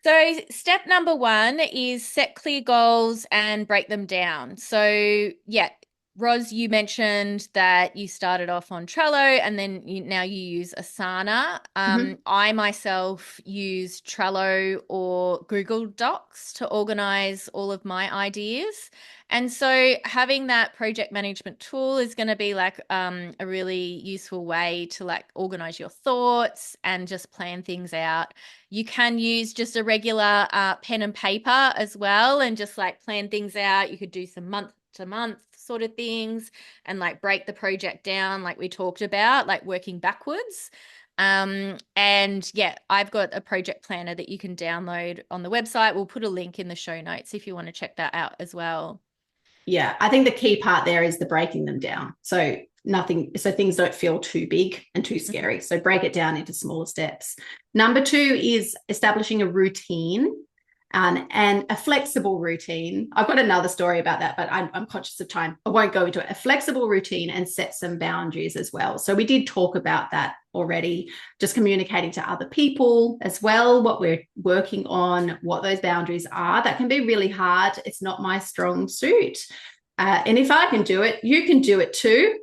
B: So, step number 1 is set clear goals and break them down. So, yeah, Ros, you mentioned that you started off on Trello and then now you use Asana.
A: Mhm.
B: I myself use Trello or Google Docs to organize all of my ideas. And so having that project management tool is going to be like a really useful way to like organize your thoughts and just plan things out. You can use just a regular pen and paper as well and just like plan things out. You could do some month to month sort of things and like break the project down like we talked about, like working backwards. And yeah, I've got a project planner that you can download on the website. We'll put a link in the show notes if you want to check that out as well.
A: Yeah, I think the key part there is the breaking them down. So things don't feel too big and too scary. So break it down into smaller steps. Number two is establishing a routine and a flexible routine. I've got another story about that, but I'm conscious of time. I won't go into it. A flexible routine and set some boundaries as well. So we did talk about that already, just communicating to other people as well, what we're working on, what those boundaries are. That can be really hard. It's not my strong suit. And if I can do it, you can do it too.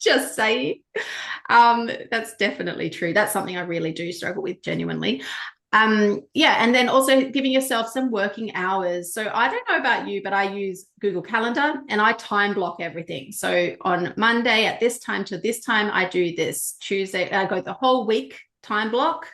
A: Just saying. That's definitely true. That's something I really do struggle with genuinely. Yeah, and then also giving yourself some working hours. So I don't know about you, but I use Google Calendar and I time block everything. So on Monday at this time to this time, I do this. Tuesday, I go the whole week time block.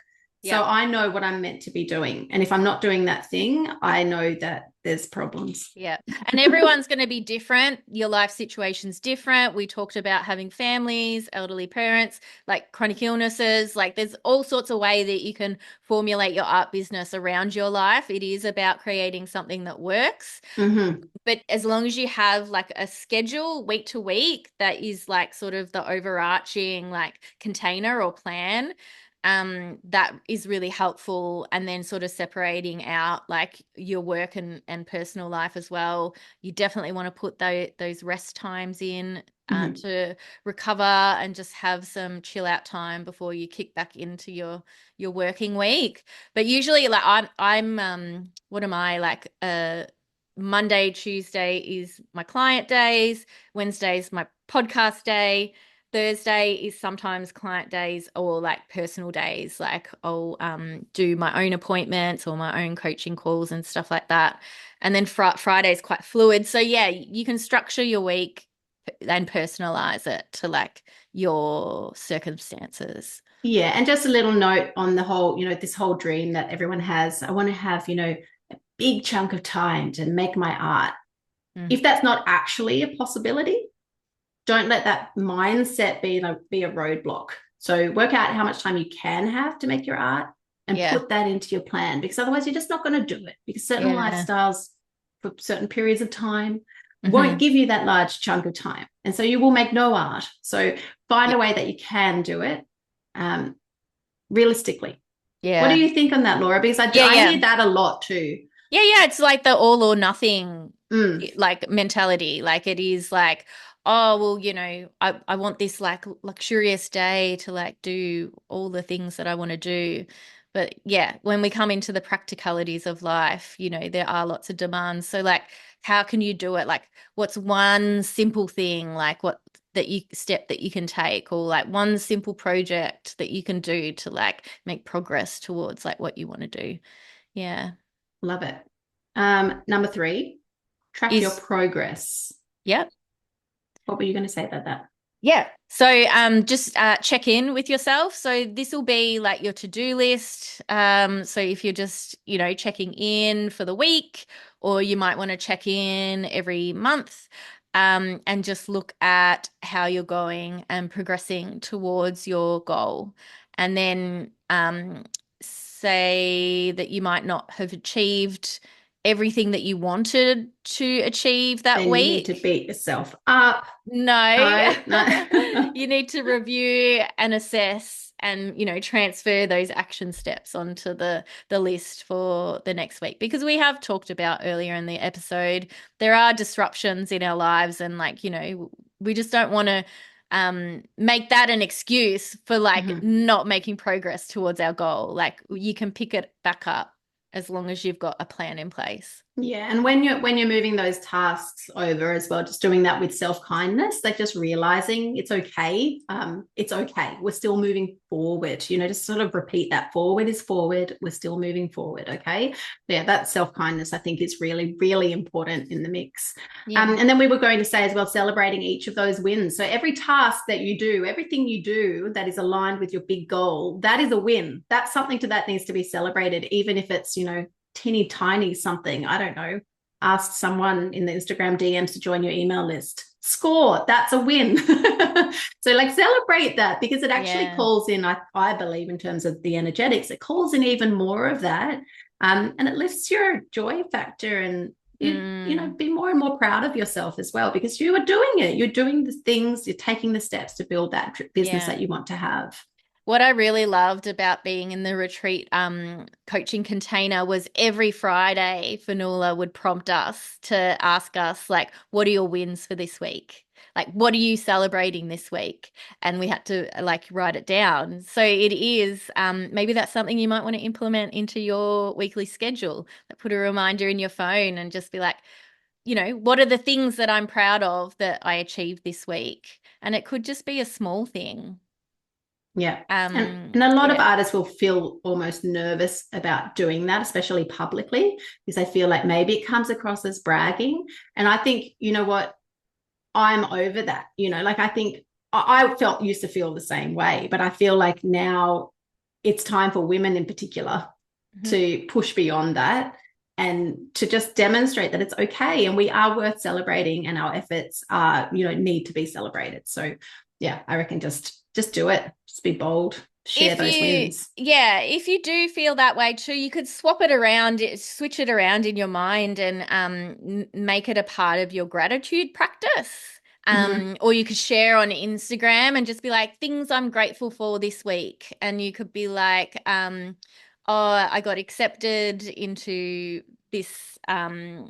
B: Yeah.
A: So I know what I'm meant to be doing. And if I'm not doing that thing, I know that there's problems.
B: Yeah. And everyone's going to be different. Your life situation's different. We talked about having families, elderly parents, like chronic illnesses. Like there's all sorts of way that you can formulate your art business around your life. It is about creating something that works.
A: Mm-hmm.
B: But as long as you have like a schedule week to week, that is like sort of the overarching like container or plan, that is really helpful. And then sort of separating out like your work and personal life as well. You definitely want to put those rest times in
A: Mm-hmm.
B: to recover and just have some chill out time before you kick back into your working week. But usually like I'm what am I like Monday, Tuesday is my client days, Wednesday is my podcast day, Thursday is sometimes client days or like personal days. Like I'll do my own appointments or my own coaching calls and stuff like that. And then Friday is quite fluid. So yeah, you can structure your week and personalize it to like your circumstances.
A: Yeah, and just a little note on the whole, this whole dream that everyone has. I want to have, a big chunk of time to make my art.
B: Mm.
A: If that's not actually a possibility, don't let that mindset be a roadblock. So work out how much time you can have to make your art and
B: Yeah.
A: put that into your plan because otherwise you're just not going to do it because certain
B: Yeah.
A: lifestyles for certain periods of time won't
B: Hmm.
A: give you that large chunk of time. And so you will make no art. So find a way that you can do it um, realistically. What do
B: Yeah.
A: you think on that, Laura? Because
B: Yeah.
A: I
B: Yeah.
A: hear that a lot too.
B: Yeah, yeah, it's like the all or nothing
A: Mm,
B: like mentality. Like it is like, oh, well, I want this like luxurious day to like do all the things that I want to do. But yeah, when we come into the practicalities of life, there are lots of demands. So like how can you do it? Like what's one simple thing like what that you step that you can take or like one simple project that you can do to like make progress towards like what you want to do. Yeah.
A: love it. Number three, track your
B: Is
A: progress.
B: yeah.
A: What were you going to say about that?
B: Yeah. So just check in with yourself. So this will be like your to-do list. So if you're just, checking in for the week, or you might want to check in every month, and just look at how you're going and progressing towards your goal. And then say that you might not have achieved everything that you wanted to achieve that
A: Then you need to
B: week.
A: beat yourself up.
B: No,
A: No, no.
B: you need to review and assess and, transfer those action steps onto the list for the next week. Because we have talked about earlier in the episode, there are disruptions in our lives and like, we just don't want to make that an excuse for like
A: Mhm.
B: not making progress towards our goal. Like you can pick it back up as long as you've got a plan in place.
A: Yeah, and when you're moving those tasks over as well, just doing that with self-kindness, like just realizing it's okay. It's okay. We're still moving forward. Just sort of repeat that: forward is forward. We're still moving forward. Okay. Yeah, that self-kindness I think is really, really important in the mix.
B: Yeah.
A: And then we were going to say as well, celebrating each of those wins. So every task that you do, everything you do that is aligned with your big goal, that is a win. That's something that needs to be celebrated, even if it's, teeny tiny something. I don't know. Ask someone in the Instagram DMs to join your email list. Score. That's a win. So like celebrate that, because it actually
B: Yeah.
A: calls in, I believe, in terms of the energetics, it calls in even more of that. And it lifts your joy factor, and be more and more proud of yourself as well, because you are doing it. You're doing the things, you're taking the steps to build that business
B: Yeah.
A: that you want to have.
B: What I really loved about being in the retreat coaching container was every Friday, Fanula would prompt us to ask us, like, what are your wins for this week? Like, what are you celebrating this week? And we had to like write it down. So it is, maybe that's something you might want to implement into your weekly schedule. Like, put a reminder in your phone and just be like, what are the things that I'm proud of that I achieved this week? And it could just be a small thing.
A: Yeah. And a lot of
B: Yeah.
A: artists will feel almost nervous about doing that, especially publicly, because they feel like maybe it comes across as bragging. And I think, you know what, I'm over that. Like I think I felt used to feel the same way, but I feel like now it's time for women in particular
B: Mhm.
A: to push beyond that and to just demonstrate that it's okay and we are worth celebrating, and our efforts are, need to be celebrated. So yeah, I reckon just do it. Just be bold, share those wins.
B: If you do feel that way too, you could swap it around, switch it around in your mind and make it a part of your gratitude practice.
A: Mm-hmm.
B: Or you could share on Instagram and just be like, things I'm grateful for this week. And you could be like, oh, I got accepted into this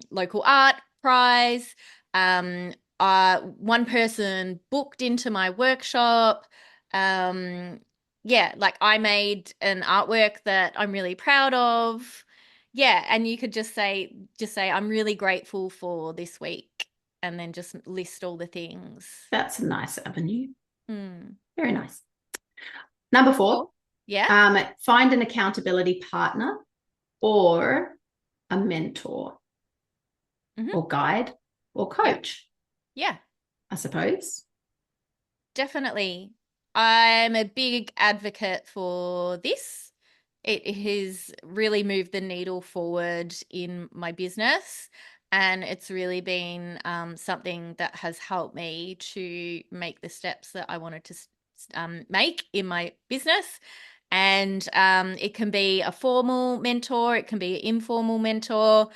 B: local art prize. One person booked into my workshop. Um, yeah, like I made an artwork that I'm really proud of. Yeah, and you could just say I'm really grateful for this week and then just list all the things.
A: That's a nice avenue.
B: Hmm.
A: Very nice. Number 4,
B: Cool. Yeah.
A: find an accountability partner or a mentor
B: Hmm.
A: or guide or
B: Yeah.
A: coach,
B: Yeah.
A: I suppose.
B: Definitely. I'm a big advocate for this. It has really moved the needle forward in my business, and it's really been something that has helped me to make the steps that I wanted to make in my business. And it can be a formal mentor, it can be an informal mentor.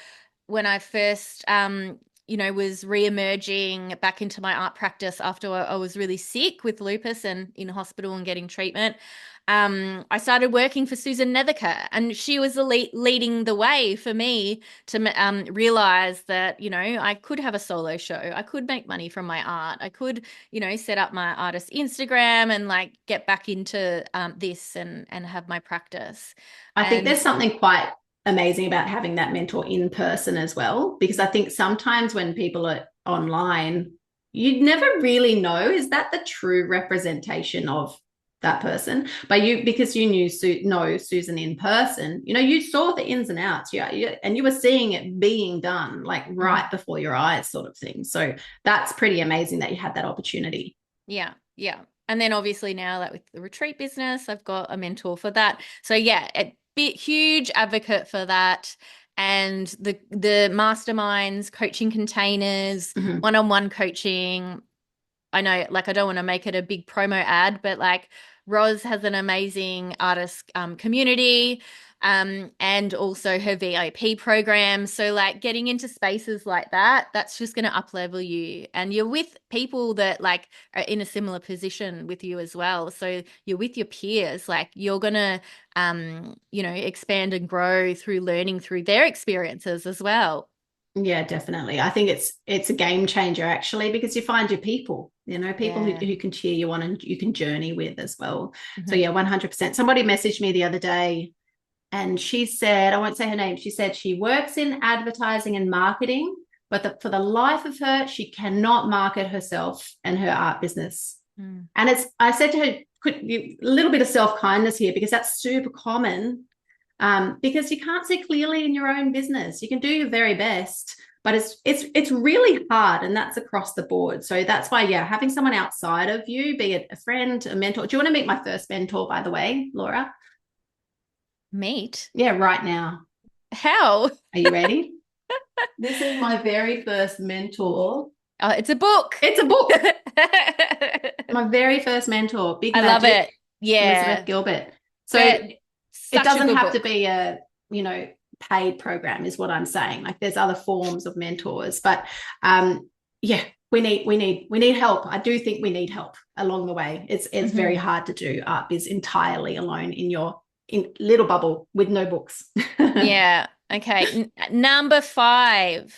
B: When I first was re-emerging back into my art practice after I was really sick with lupus and in hospital and getting treatment. I started working for Susan Nethercutt, and she was leading the way for me to realize that, I could have a solo show. I could make money from my art. I could, set up my artist Instagram and like get back into this and have my practice.
A: I think
B: And
A: there's something quite amazing about having that mentor in person as well, because I think sometimes when people are online, you never really know, is that the true representation of that person? But because you know Susan in person, you saw the ins and outs, and you were seeing it being done like right before your eyes, sort of thing. So that's pretty amazing that you had that opportunity.
B: yeah, yeah. And then obviously now that with the retreat business, I've got a mentor for that. So yeah, huge advocate for that. And the masterminds, coaching containers,
A: Mm-hmm.
B: one-on-one coaching. I know, like, I don't want to make it a big promo ad, but like Ros has an amazing artist community, and also her VIP program. So like getting into spaces like that, that's just going to up level you. And you're with people that like are in a similar position with you as well. So you're with your peers, like you're going to, expand and grow through learning through their experiences as well.
A: Yeah, definitely. I think it's a game changer actually, because you find your people, people
B: Yeah.
A: who can cheer you on and you can journey with as well. So
B: Mhm.
A: yeah, 100%. Somebody messaged me the other day and she said, I won't say her name, she said she works in advertising and marketing, but for the life of her, she cannot market herself and her art business. And I said to her, a little bit of self-kindness here, because that's super common, because you can't see clearly in your own business. You can do your very best, but it's really hard, and that's across the board. So that's why, yeah, having someone outside of you, be it a friend, a mentor. Do you want to meet my first mentor, by the way, Laura?
B: Meet?
A: Yeah, right now.
B: How?
A: Are you ready? This is my very first mentor.
B: Oh, it's a book.
A: It's a book. My very first mentor, Big
B: I
A: Magic,
B: love it. Yeah.
A: Elizabeth Gilbert. So
B: But
A: it doesn't have to
B: book.
A: be a, paid program, is what I'm saying. Like, there's other forms of mentors, but yeah, we need help. I do think we need help along the way. It's very hard to do art biz entirely alone in your little bubble with no books.
B: Yeah. Okay. Number 5.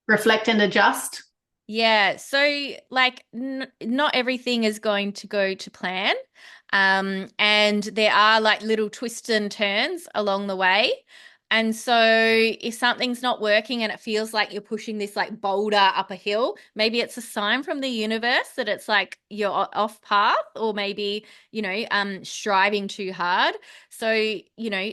A: Reflect and adjust.
B: Yeah. So like not everything is going to go to plan. And there are like little twists and turns along the way. And so if something's not working and it feels like you're pushing this like boulder up a hill, maybe it's a sign from the universe that it's like you're off path, or maybe, striving too hard. So,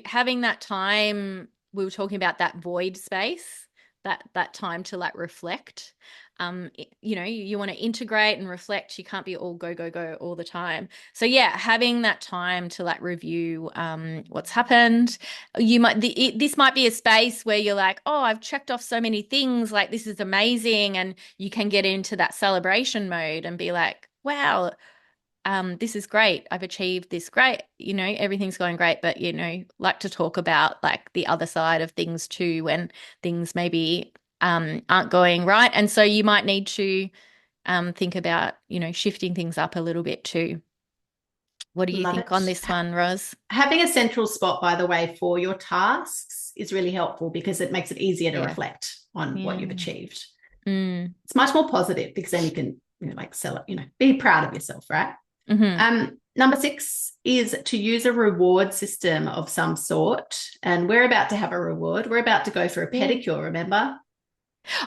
B: having that time, we were talking about that void space, that time to like reflect. You want to integrate and reflect. You can't be all go, go, go all the time. So yeah, having that time to like review what's happened. This might be a space where you're like, oh, I've checked off so many things, like this is amazing, and you can get into that celebration mode and be like, wow, this is great. I've achieved this. Great. Everything's going great, but, like to talk about like the other side of things too, when things maybe aren't going right. And so you might need to think about, shifting things up a little bit too. What do you
A: Love
B: think
A: it.
B: on this one, Ros?
A: Having a central spot, by the way, for your tasks is really helpful, because it makes it easier to
B: Yeah.
A: reflect on what you've achieved. It's much more positive, because then you can sell it, be proud of yourself, right? Number 6 is to use a reward system of some sort. And we're about to have a reward. We're about to go for a pedicure, remember?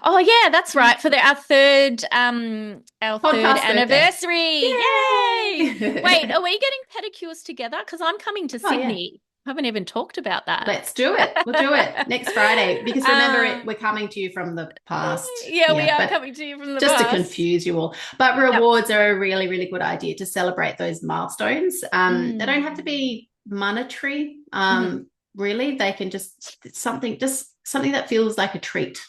B: Oh yeah, that's right. For our third
A: Podcast
B: anniversary.
A: Yay!
B: Wait, are we getting pedicures together? Because I'm coming to Sydney.
A: Yeah.
B: I haven't even talked about that.
A: Let's do it. We'll do it next Friday, because remember, we're coming to you from the past.
B: Yeah, we are coming to you from the
A: just
B: past.
A: to confuse you all. But rewards are a really, really good idea to celebrate those milestones. They don't have to be monetary. Really, they can just something that feels like a treat,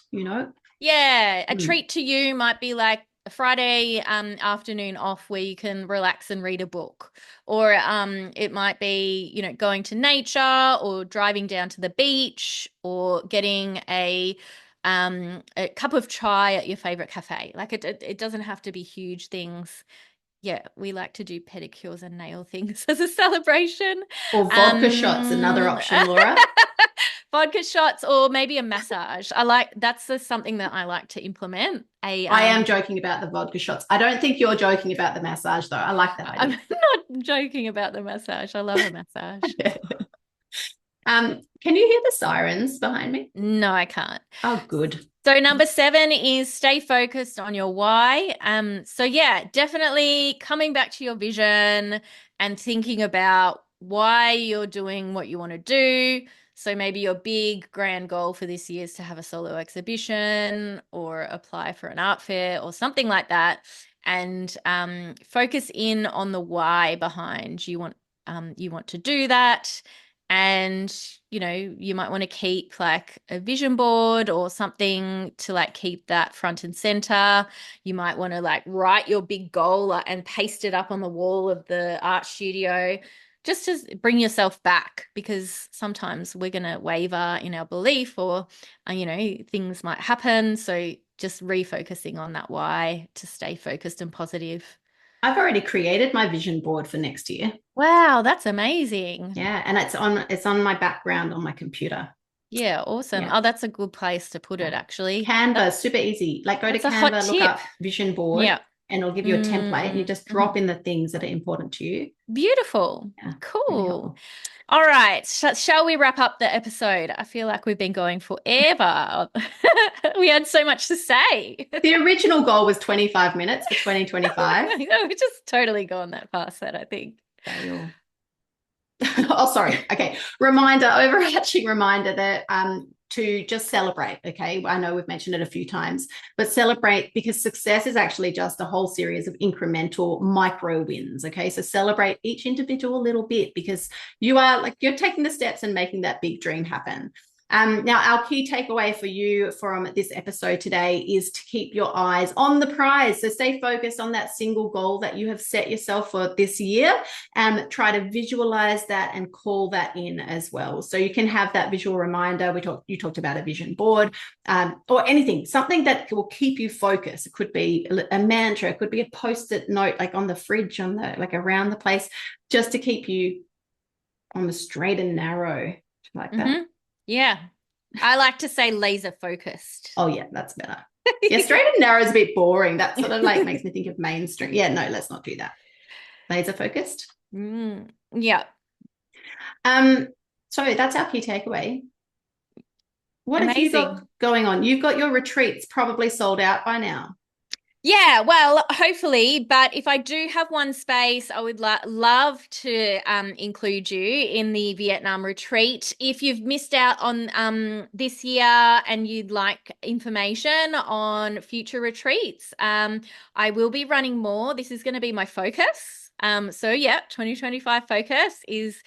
B: Yeah, a treat to you might be like a Friday afternoon off where you can relax and read a book, or it might be going to nature, or driving down to the beach, or getting a cup of chai at your favorite cafe. Like it doesn't have to be huge things. Yeah, we like to do pedicures and nail things as a celebration.
A: Or vodka shots, another option, Laura.
B: Vodka shots, or maybe a massage. That's something that I like to implement. I
A: am joking about the vodka shots. I don't think you're joking about the massage, though. I like that idea.
B: I'm not joking about the massage. I love a massage.
A: Can you hear the sirens behind me?
B: No, I can't.
A: Oh, good.
B: So number 7 is stay focused on your why. So yeah, definitely coming back to your vision and thinking about why you're doing what you want to do. So maybe your big grand goal for this year is to have a solo exhibition, or apply for an art fair, or something like that. And focus in on the why behind you want to do that. And you might want to keep like a vision board or something to like keep that front and center. You might want to like write your big goal and paste it up on the wall of the art studio, just to bring yourself back, because sometimes we're going to waver in our belief, or things might happen. So just refocusing on that why to stay focused and positive.
A: I've already created my vision board for next year.
B: Wow, that's amazing.
A: Yeah, and it's on my background on my computer.
B: Yeah, awesome. Yeah. Oh, that's a good place to put it, actually.
A: Canva, super easy. Like, go to Canva, look up vision board.
B: Yeah.
A: and it'll give you a template. You just drop
B: Mm-hmm.
A: in the things that are important to you.
B: Beautiful.
A: Yeah, really
B: Cool.
A: helpful.
B: All right. Shall we wrap up the episode? I feel like we've been going forever. We had so much to say.
A: The original goal was 25 minutes for 2025.
B: We've just totally gone that past that, I think.
A: Fail. Oh, sorry. Okay. Reminder, overarching reminder that to just celebrate. Okay. I know we've mentioned it a few times, but celebrate, because success is actually just a whole series of incremental micro wins. Okay. So celebrate each individual little bit, because you're taking the steps and making that big dream happen. Now, our key takeaway for you from this episode today is to keep your eyes on the prize. So stay focused on that single goal that you have set yourself for this year, and try to visualize that and call that in as well. So you can have that visual reminder. You talked about a vision board, or anything, something that will keep you focused. It could be a mantra, it could be a post-it note, like on the fridge, like around the place, just to keep you on the straight and narrow, like that.
B: Yeah. I like to say laser focused.
A: Oh, yeah, that's better. Yeah, straight and narrow is a bit boring. That sort of like makes me think of mainstream. Yeah, no, let's not do that. Laser focused.
B: Yeah.
A: So that's our key takeaway. What
B: Amazing.
A: have you got going on? You've got your retreats probably sold out by now.
B: Yeah, well, hopefully, but if I do have one space, I would love to include you in the Vietnam retreat. If you've missed out on this year and you'd like information on future retreats, I will be running more. This is going to be my focus. So yeah, 2025 focus is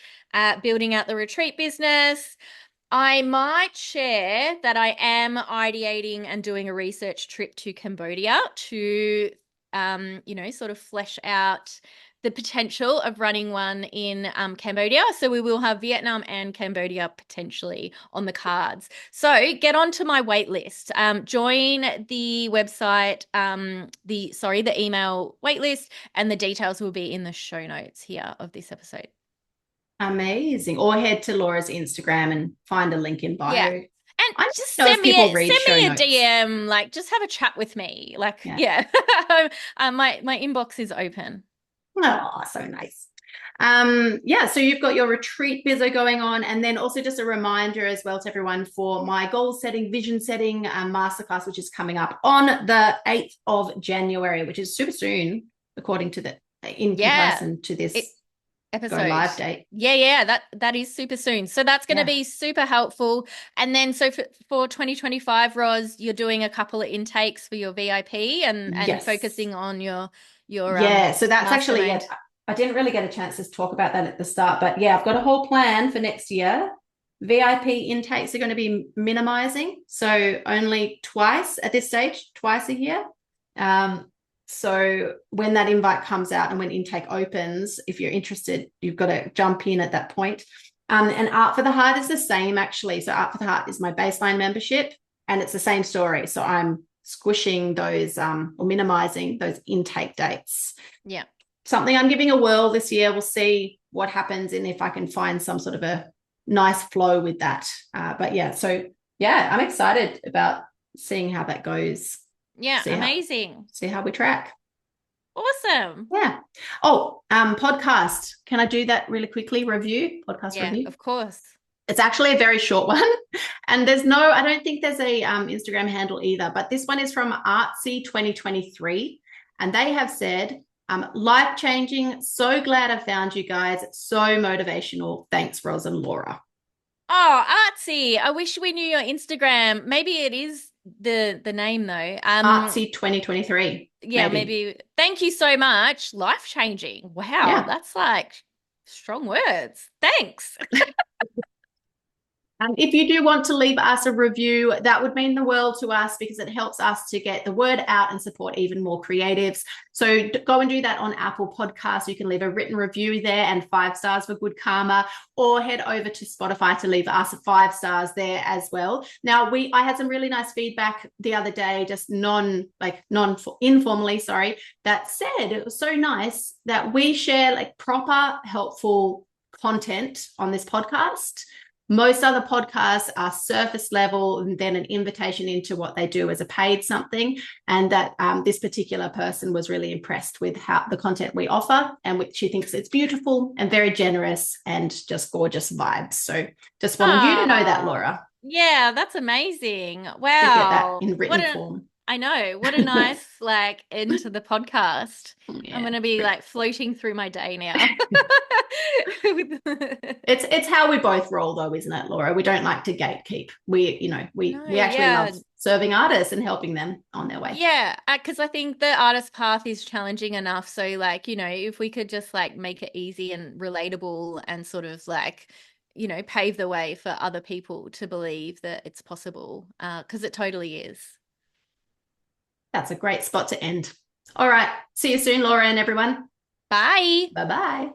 B: building out the retreat business. I might share that I am ideating and doing a research trip to Cambodia to, sort of flesh out the potential of running one in Cambodia. So we will have Vietnam and Cambodia potentially on the cards. So get onto my wait list. Join the website, the email wait list, and the details will be in the show notes here of this episode.
A: Amazing. Or head to Laura's Instagram and find a link in bio.
B: Yeah. And just
A: send
B: me a
A: notes.
B: DM, like just have a chat with me. Like, yeah. My inbox is open.
A: Oh, so nice. So you've got your retreat bizzo going on, and then also just a reminder as well to everyone for my goal setting, vision setting masterclass, which is coming up on the 8th of January, which is super soon, according to comparison to this episode go live date.
B: Yeah, that is super soon. So that's going to be super helpful. And then so for 2025, Ros, you're doing a couple of intakes for your VIP and focusing on your
A: so that's actually I didn't really get a chance to talk about that at the start, but yeah, I've got a whole plan for next year. VIP intakes are going to be minimizing, so only twice at this stage, twice a year. So when that invite comes out and when intake opens, if you're interested, you've got to jump in at that point. And Art for the Heart is the same, actually. So Art for the Heart is my baseline membership, and it's the same story. So I'm squishing those or minimizing those intake dates.
B: Yeah.
A: Something I'm giving a whirl this year. We'll see what happens and if I can find some sort of a nice flow with that. But yeah, so yeah, I'm excited about seeing how that goes.
B: Yeah, amazing.
A: See how we track.
B: Awesome.
A: Yeah. Oh, podcast. Can I do that really quickly? Review?
B: Yeah, of course.
A: It's actually a very short one. And I don't think there's a Instagram handle either, but this one is from Artsy 2023. And they have said, life-changing. So glad I found you guys. So motivational. Thanks, Ros and Laura.
B: Oh, Artsy. I wish we knew your Instagram. Maybe it is the name though.
A: Artsy 2023.
B: Yeah, maybe. Thank you so much. Life-changing. Wow, that's like strong words. Thanks.
A: If you do want to leave us a review, that would mean the world to us because it helps us to get the word out and support even more creatives. So go and do that on Apple Podcasts. You can leave a written review there and 5 stars for good karma, or head over to Spotify to leave us 5 stars there as well. Now, I had some really nice feedback the other day, just informally, that said it was so nice that we share like proper helpful content on this podcast Most other podcasts are surface level and then an invitation into what they do as a paid something. And that this particular person was really impressed with how the content we offer, and she thinks it's beautiful and very generous and just gorgeous vibes. So just wanted you to know that,
B: Oh,
A: Laura.
B: yeah, that's amazing.
A: To get that
B: Wow.
A: in
B: What
A: written
B: a,
A: form.
B: I know, what a nice like end to the podcast. I'm
A: Yeah.
B: gonna be like floating through my day now.
A: It's how we both roll though, isn't it, Laura? We don't like to gatekeep.
B: No,
A: We actually
B: yeah.
A: love serving artists and helping them on their way.
B: Yeah, because I think the artist path is challenging enough. So, like, if we could just like make it easy and relatable and sort of like, pave the way for other people to believe that it's possible, because it totally is.
A: That's a great spot to end. All right. See you soon, Laura and everyone.
B: Bye.
A: Bye bye.